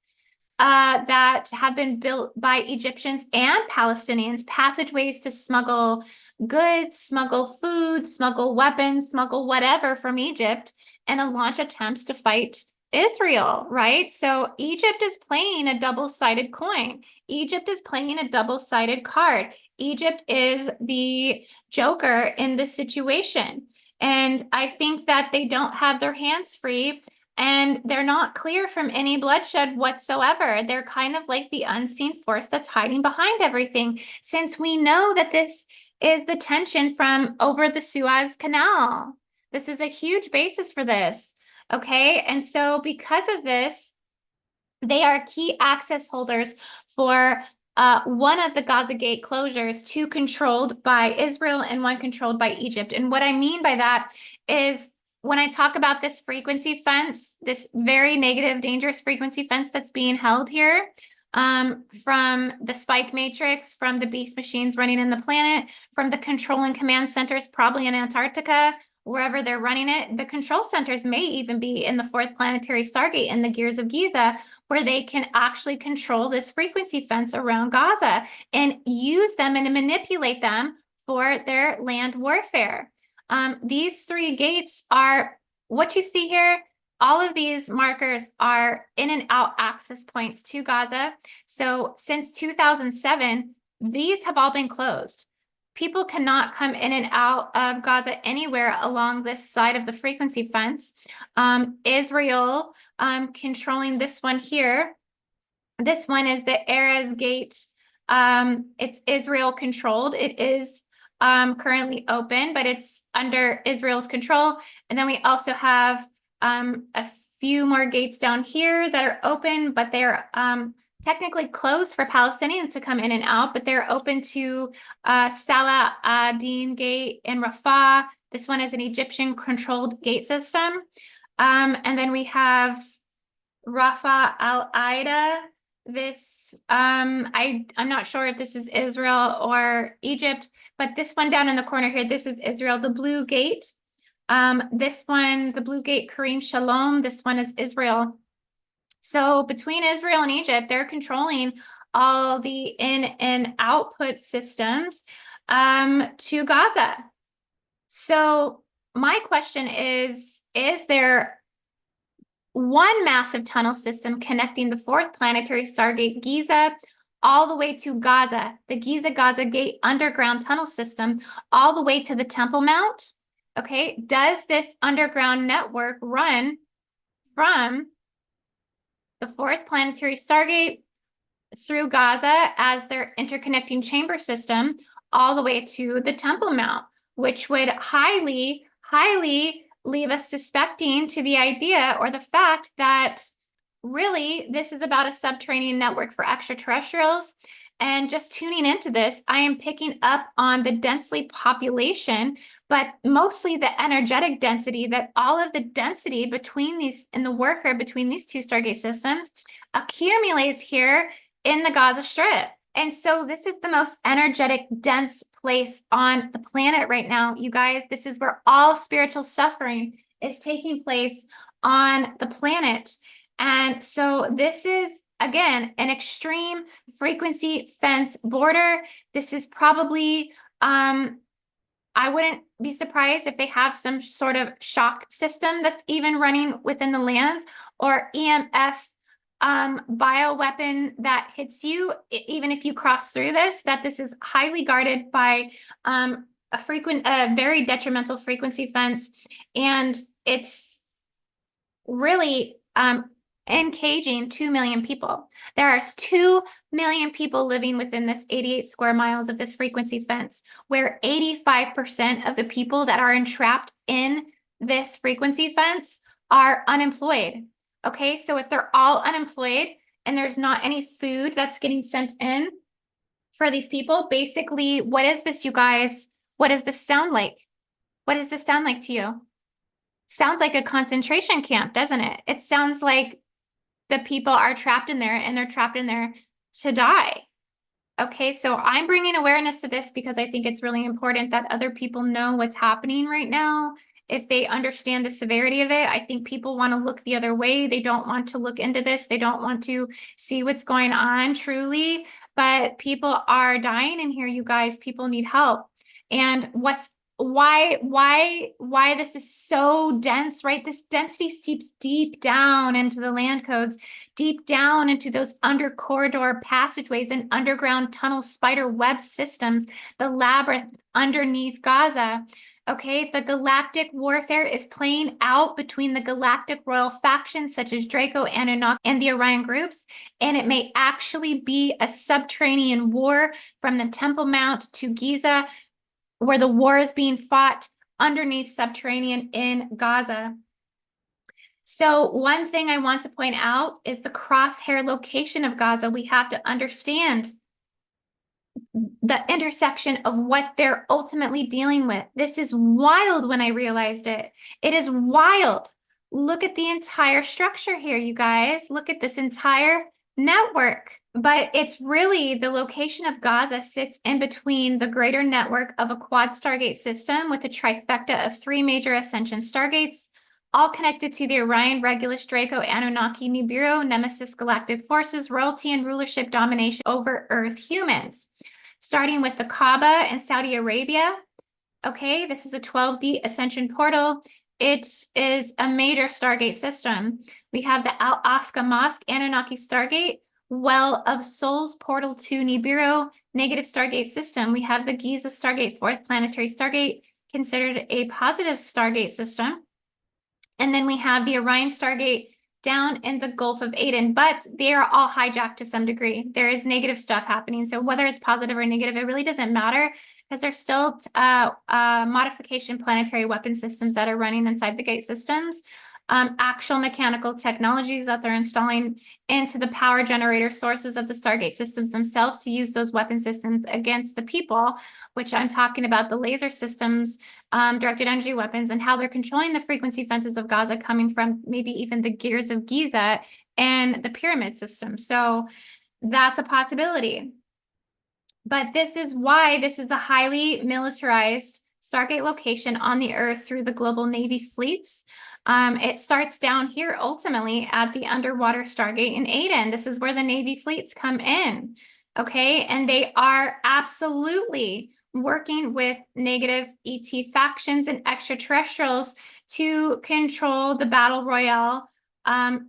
Speaker 1: that have been built by Egyptians and Palestinians, passageways to smuggle goods, smuggle food, smuggle weapons, smuggle whatever from Egypt, and a launch attempts to fight Israel, right? So Egypt is playing a double-sided coin. Egypt is playing a double-sided card. Egypt is the joker in this situation. And I think that they don't have their hands free and they're not clear from any bloodshed whatsoever. They're kind of like the unseen force that's hiding behind everything, since we know that this is the tension from over the Suez Canal. This is a huge basis for this. Okay, and so because of this, they are key access holders for one of the Gaza Gate closures, two controlled by Israel and one controlled by Egypt. And what I mean by that is when I talk about this frequency fence, this very negative, dangerous frequency fence that's being held here, from the spike matrix, from the beast machines running in the planet, from the control and command centers, probably in Antarctica, wherever they're running it. The control centers may even be in the fourth planetary Stargate in the Gears of Giza, where they can actually control this frequency fence around Gaza and use them and manipulate them for their land warfare. These three gates are what you see here. All of these markers are in and out access points to Gaza. So since 2007, these have all been closed. People cannot come in and out of Gaza anywhere along this side of the frequency fence. Israel controlling this one here. This one is the Erez Gate. It's Israel controlled. It is currently open, but it's under Israel's control. And then we also have a few more gates down here that are open, but they're technically closed for Palestinians to come in and out, but they're open to Salah ad-Din Gate in Rafah. This one is an Egyptian-controlled gate system. And then we have Rafah al-Aida. This, I'm not sure if this is Israel or Egypt, but this one down in the corner here, this is Israel, the blue gate. This one, the blue gate, Kareem Shalom, this one is Israel. So between Israel and Egypt, they're controlling all the in and output systems to Gaza. So my question is there one massive tunnel system connecting the fourth planetary Stargate Giza all the way to Gaza, the GIZA-GAZA gate underground tunnel system, all the way to the Temple Mount? Okay, does this underground network run from the fourth planetary Stargate through Gaza as their interconnecting chamber system all the way to the Temple Mount, which would highly leave us suspecting to the idea or the fact that really this is about a subterranean network for extraterrestrials. And just tuning into this, I am picking up on the densely population, but mostly the energetic density, that all of the density between these, in the warfare between these two Stargate systems, accumulates here in the Gaza Strip. And so this is the most energetic, dense place on the planet right now, you guys. This is where all spiritual suffering is taking place on the planet. And so this is, again, an extreme frequency fence border. This is probably I wouldn't be surprised if they have some sort of shock system that's even running within the lands, or EMF bioweapon that hits you, even if you cross through this, that this is highly guarded by a very detrimental frequency fence, and it's really encaging 2 million people. There are 2 million people living within this 88 square miles of this frequency fence, where 85% of the people that are entrapped in this frequency fence are unemployed. Okay, so if they're all unemployed and there's not any food that's getting sent in for these people, basically, what is this, you guys? What does this sound like? What does this sound like to you? Sounds like a concentration camp, doesn't it? It sounds like the people are trapped in there, and they're trapped in there to die. Okay, so I'm bringing awareness to this because I think it's really important that other people know what's happening right now. If they understand the severity of it, I think people want to look the other way. They don't want to look into this. They don't want to see what's going on truly, but people are dying in here, you guys. People need help. And why this is so dense, right? This density seeps deep down into the land codes, deep down into those under corridor passageways and underground tunnel spider web systems, the labyrinth underneath Gaza. Okay, the galactic warfare is playing out between the galactic royal factions such as Draco, Anunnaki, and the Orion groups, and it may actually be a subterranean war from the Temple Mount to Giza, where the war is being fought underneath Subterranean in Gaza. So one thing I want to point out is the crosshair location of Gaza. We have to understand the intersection of what they're ultimately dealing with. This is wild when I realized it. It is wild. Look at the entire structure here, you guys. Look at this entire network. But it's really the location of Gaza sits in between the greater network of a quad Stargate system with a trifecta of 3 major ascension Stargates, all connected to the Orion, Regulus, Draco, Anunnaki, Nibiru, Nemesis galactic forces, royalty, and rulership domination over Earth humans. Starting with the Kaaba in Saudi Arabia. Okay, this is a 12D ascension portal. It is a major Stargate system. We have the Al-Aqsa Mosque Anunnaki Stargate, Well of Souls portal to Nibiru, negative Stargate system. We have the Giza Stargate, 4th planetary Stargate, considered a positive Stargate system. And then we have the Orion Stargate down in the Gulf of Aden, but they are all hijacked to some degree. There is negative stuff happening. So whether it's positive or negative, it really doesn't matter, because there's still modification planetary weapon systems that are running inside the gate systems. Actual mechanical technologies that they're installing into the power generator sources of the Stargate systems themselves to use those weapon systems against the people, which I'm talking about the laser systems, directed energy weapons, and how they're controlling the frequency fences of Gaza, coming from maybe even the gears of Giza and the pyramid system. So that's a possibility. But this is why this is a highly militarized Stargate location on the Earth through the global Navy fleets. It starts down here ultimately at the underwater Stargate in Aden. This is where the Navy fleets come in. Okay, and they are absolutely working with negative ET factions and extraterrestrials to control the battle royale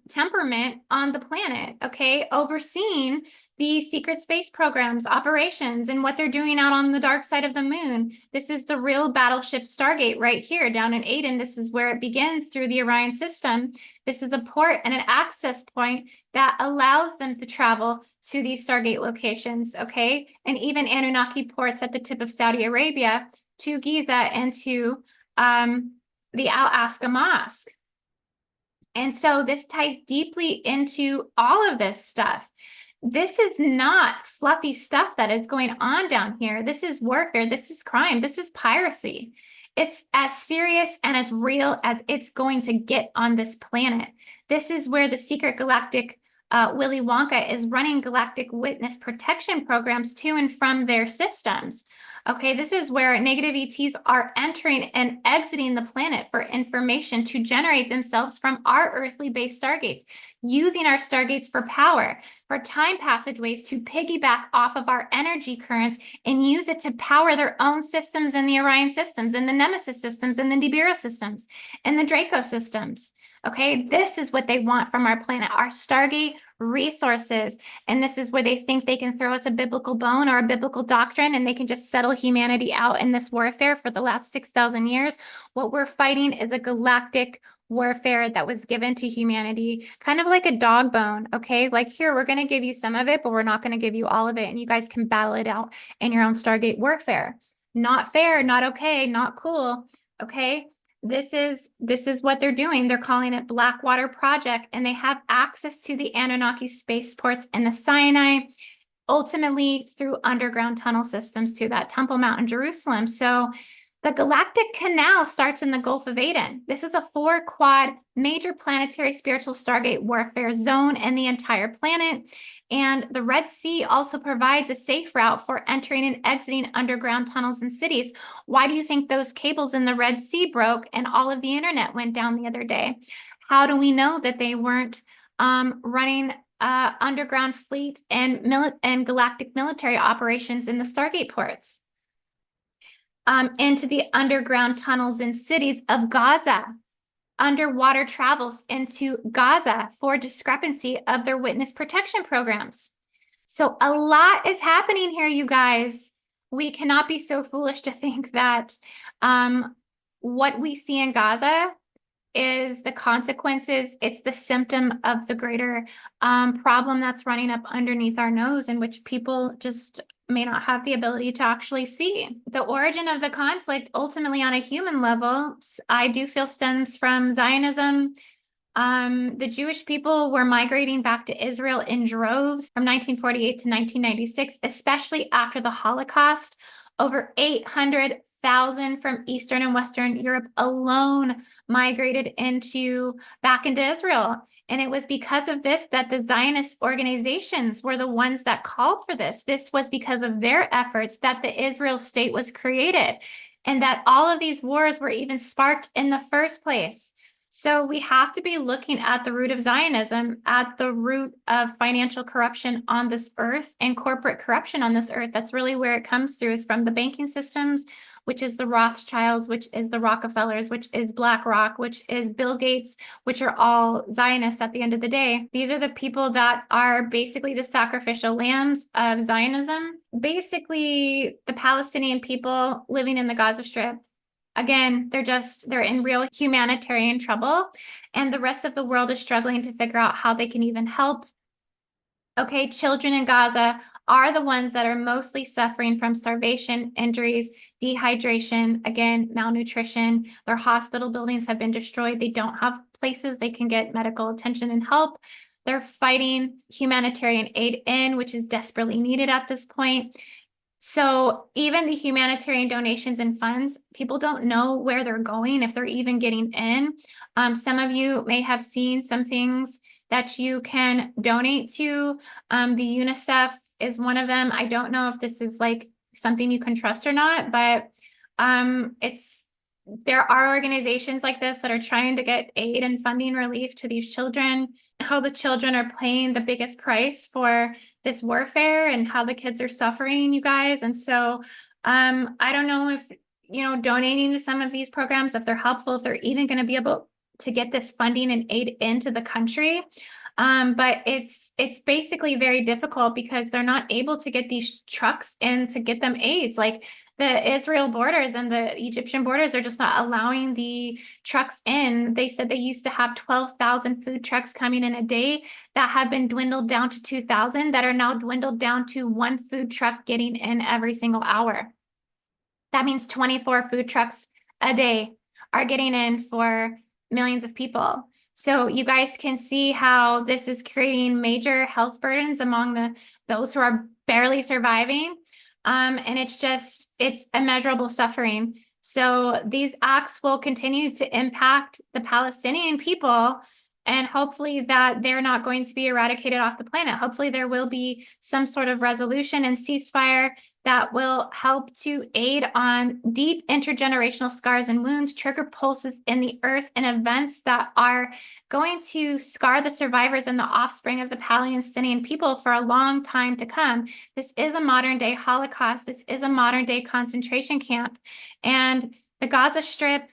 Speaker 1: temperament on the planet. Okay, overseeing the secret space programs, operations, and what they're doing out on the dark side of the moon. This is the real battleship Stargate right here down in Aden. This is where it begins through the Orion system. This is a port and an access point that allows them to travel to these Stargate locations, okay? And even Anunnaki ports at the tip of Saudi Arabia to Giza and to the Al-Aqsa Mosque. And so this ties deeply into all of this stuff. This is not fluffy stuff that is going on down here. This is warfare. This is crime. This is piracy. It's as serious and as real as it's going to get on this planet. This is where the secret galactic Willy Wonka is running galactic witness protection programs to and from their systems. Okay, this is where negative ETs are entering and exiting the planet for information to generate themselves from our earthly based stargates, using our stargates for power, for time passageways to piggyback off of our energy currents and use it to power their own systems in the Orion systems, and the Nemesis systems, and the Nibiru systems, and the Draco systems. Okay, this is what they want from our planet, our Stargate resources. And this is where they think they can throw us a biblical bone or a biblical doctrine and they can just settle humanity out in this warfare for the last 6,000 years. What we're fighting is a galactic warfare that was given to humanity, kind of like a dog bone. Okay, like here, we're going to give you some of it, but we're not going to give you all of it. And you guys can battle it out in your own Stargate warfare. Not fair, not okay, not cool. Okay. This is what they're doing. They're calling it Blackwater Project, and they have access to the Anunnaki spaceports and the Sinai, ultimately through underground tunnel systems to that Temple Mount in Jerusalem. So the Galactic Canal starts in the Gulf of Aden. This is a 4-quad major planetary spiritual Stargate warfare zone in the entire planet. And the Red Sea also provides a safe route for entering and exiting underground tunnels and cities. Why do you think those cables in the Red Sea broke and all of the internet went down the other day? How do we know that they weren't running underground fleet and galactic military operations in the Stargate ports? Into the underground tunnels in cities of Gaza, underwater travels into Gaza for discrepancy of their witness protection programs. So a lot is happening here, you guys. We cannot be so foolish to think that what we see in Gaza is the consequences. It's the symptom of the greater problem that's running up underneath our nose, in which people just may not have the ability to actually see. The origin of the conflict, ultimately on a human level, I do feel stems from Zionism. The Jewish people were migrating back to Israel in droves from 1948 to 1996, especially after the Holocaust. Over 800,000 from Eastern and Western Europe alone migrated back into Israel. And it was because of this that the Zionist organizations were the ones that called for this. This was because of their efforts that the Israel state was created, and that all of these wars were even sparked in the first place. So we have to be looking at the root of Zionism, at the root of financial corruption on this earth and corporate corruption on this earth. That's really where it comes through, is from the banking systems, which is the Rothschilds, which is the Rockefellers, which is BlackRock, which is Bill Gates, which are all Zionists at the end of the day. These are the people that are basically the sacrificial lambs of Zionism. Basically, the Palestinian people living in the Gaza Strip, again, they're in real humanitarian trouble, and the rest of the world is struggling to figure out how they can even help. Okay, children in Gaza are the ones that are mostly suffering from starvation, injuries, dehydration, again, malnutrition. Their hospital buildings have been destroyed. They don't have places they can get medical attention and help. They're fighting humanitarian aid in, which is desperately needed at this point. So even the humanitarian donations and funds, people don't know where they're going, if they're even getting in. Some of you may have seen some things that you can donate to. The UNICEF is one of them. I don't know if this is like something you can trust or not, but there are organizations like this that are trying to get aid and funding relief to these children. How the children are paying the biggest price for this warfare, and how the kids are suffering, you guys. And so I don't know if, donating to some of these programs, if they're helpful, if they're even going to be able to get this funding and aid into the country. But it's basically very difficult because they're not able to get these trucks in to get them aids. Like the Israel borders and the Egyptian borders are just not allowing the trucks in. They said they used to have 12,000 food trucks coming in a day that have been dwindled down to 2,000, that are now dwindled down to one food truck getting in every single hour. That means 24 food trucks a day are getting in for millions of people. So you guys can see how this is creating major health burdens among those who are barely surviving. And it's immeasurable suffering. So these acts will continue to impact the Palestinian people and hopefully that they're not going to be eradicated off the planet. Hopefully there will be some sort of resolution and ceasefire that will help to aid on deep intergenerational scars and wounds, trigger pulses in the earth, and events that are going to scar the survivors and the offspring of the Palestinian people for a long time to come. This is a modern day Holocaust. This is a modern day concentration camp. And the Gaza Strip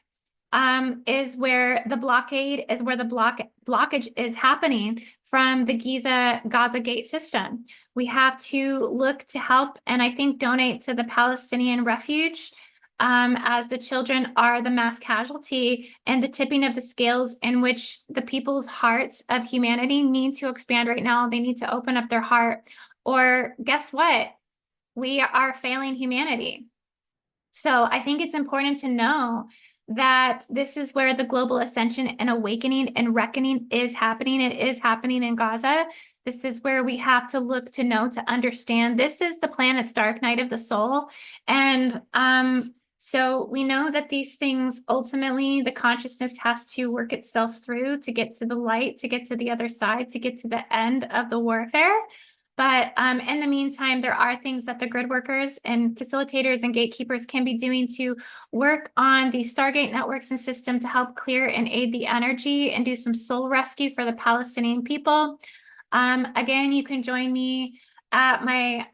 Speaker 1: is where the blockade is, where the blockage is happening from the GIZA-GAZA gate system. We have to look to help and I think donate to the Palestinian refuge, as the children are the mass casualty and the tipping of the scales in which the people's hearts of humanity need to expand right now. They need to open up their heart, or guess what? We are failing humanity. So I think it's important to know that this is where the global ascension and awakening and reckoning is happening. It is happening in Gaza. This is where we have to look to know, to understand. This is the planet's dark night of the soul. And so we know that these things, ultimately, the consciousness has to work itself through to get to the light, to get to the other side, to get to the end of the warfare. But in the meantime, there are things that the grid workers and facilitators and gatekeepers can be doing to work on the Stargate networks and system to help clear and aid the energy and do some soul rescue for the Palestinian people. Again, you can join me at my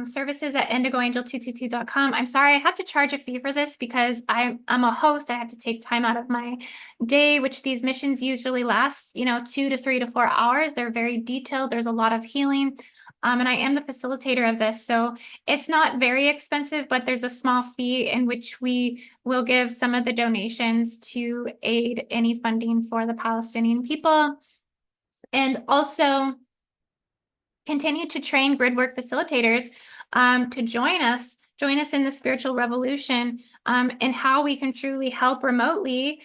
Speaker 1: services at IndigoAngel222.com. I'm sorry, I have to charge a fee for this because I'm a host. I have to take time out of my day, which these missions usually last, 2 to 3 to 4 hours. They're very detailed. There's a lot of healing. And I am the facilitator of this. So it's not very expensive, but there's a small fee in which we will give some of the donations to aid any funding for the Palestinian people. And also continue to train Gridwork facilitators to join us in the spiritual revolution, and how we can truly help remotely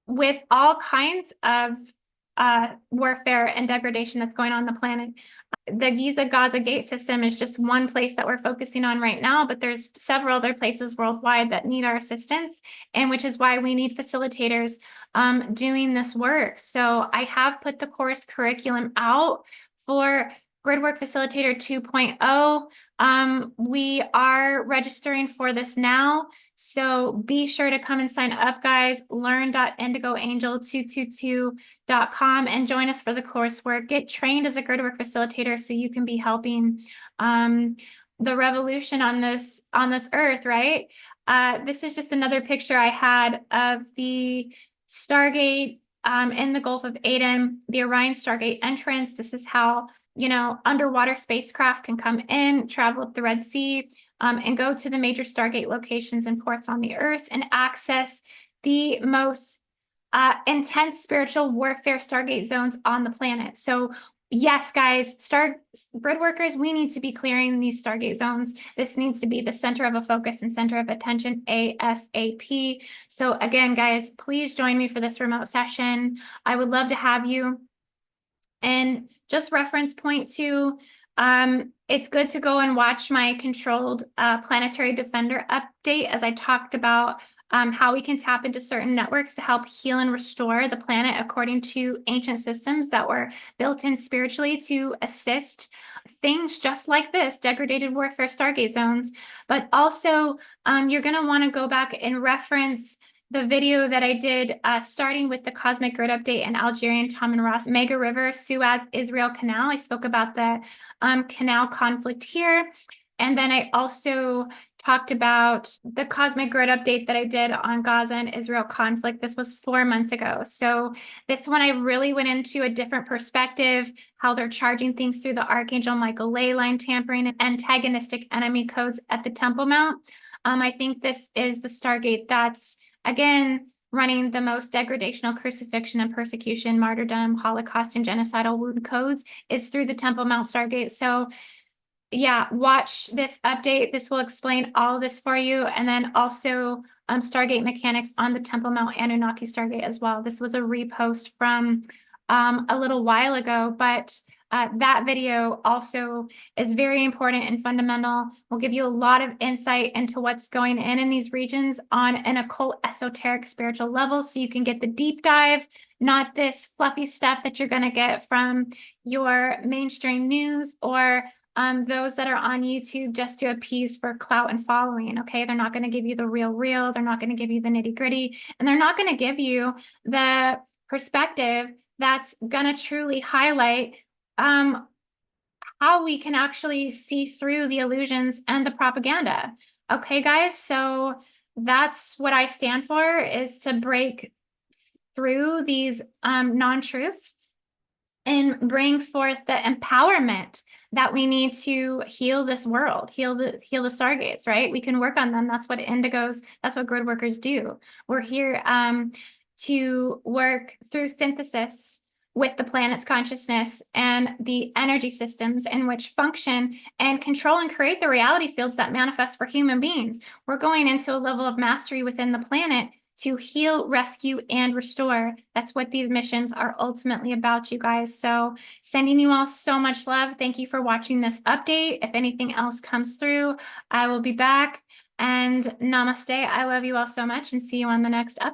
Speaker 1: with all kinds of warfare and degradation that's going on the planet. The GIZA-GAZA gate system is just one place that we're focusing on right now, but there's several other places worldwide that need our assistance, and which is why we need facilitators doing this work. So I have put the course curriculum out for Gridwork Facilitator 2.0. We are registering for this now. So be sure to come and sign up, guys. Learn.IndigoAngel222.com and join us for the coursework. Get trained as a Gridwork Facilitator so you can be helping the revolution on this earth, right? This is just another picture I had of the Stargate in the Gulf of Aden, the Orion Stargate entrance. This is how, underwater spacecraft can come in, travel up the Red Sea, and go to the major Stargate locations and ports on the Earth and access the most intense spiritual warfare Stargate zones on the planet. So yes, guys, grid workers, we need to be clearing these Stargate zones. This needs to be the center of a focus and center of attention ASAP. So again, guys, please join me for this remote session. I would love to have you. And just reference point 2, it's good to go and watch my controlled planetary defender update, as I talked about how we can tap into certain networks to help heal and restore the planet according to ancient systems that were built in spiritually to assist things just like this, degraded warfare Stargate zones. But also, you're going to want to go back and reference the video that I did starting with the Cosmic Grid Update and Algerian Tom and Ross Mega River Suez Israel Canal. I spoke about the canal conflict here. And then I also talked about the Cosmic Grid Update that I did on Gaza and Israel conflict. This was 4 months ago. So this one, I really went into a different perspective, how they're charging things through the Archangel Michael ley line tampering and antagonistic enemy codes at the Temple Mount. I think this is the Stargate that's, again, running the most degradational crucifixion and persecution, martyrdom, Holocaust, and genocidal wound codes is through the Temple Mount Stargate. So yeah, watch this update. This will explain all this for you. And then also Stargate mechanics on the Temple Mount Anunnaki Stargate as well. This was a repost from a little while ago, but That video also is very important and fundamental. Will give you a lot of insight into what's going in these regions on an occult, esoteric, spiritual level, so you can get the deep dive, not this fluffy stuff that you're going to get from your mainstream news or those that are on YouTube just to appease for clout and following. Okay, they're not going to give you the real. They're not going to give you the nitty gritty, and they're not going to give you the perspective that's going to truly highlight how we can actually see through the illusions and the propaganda. Okay, guys, so that's what I stand for, is to break through these non-truths and bring forth the empowerment that we need to heal this world, heal the Stargates, right? We can work on them. That's what that's what grid workers do. We're here to work through synthesis with the planet's consciousness and the energy systems in which function and control and create the reality fields that manifest for human beings. We're going into a level of mastery within the planet to heal, rescue, and restore. That's what these missions are ultimately about, you guys. So sending you all so much love. Thank you for watching this update. If anything else comes through, I will be back. And namaste. I love you all so much, and see you on the next update.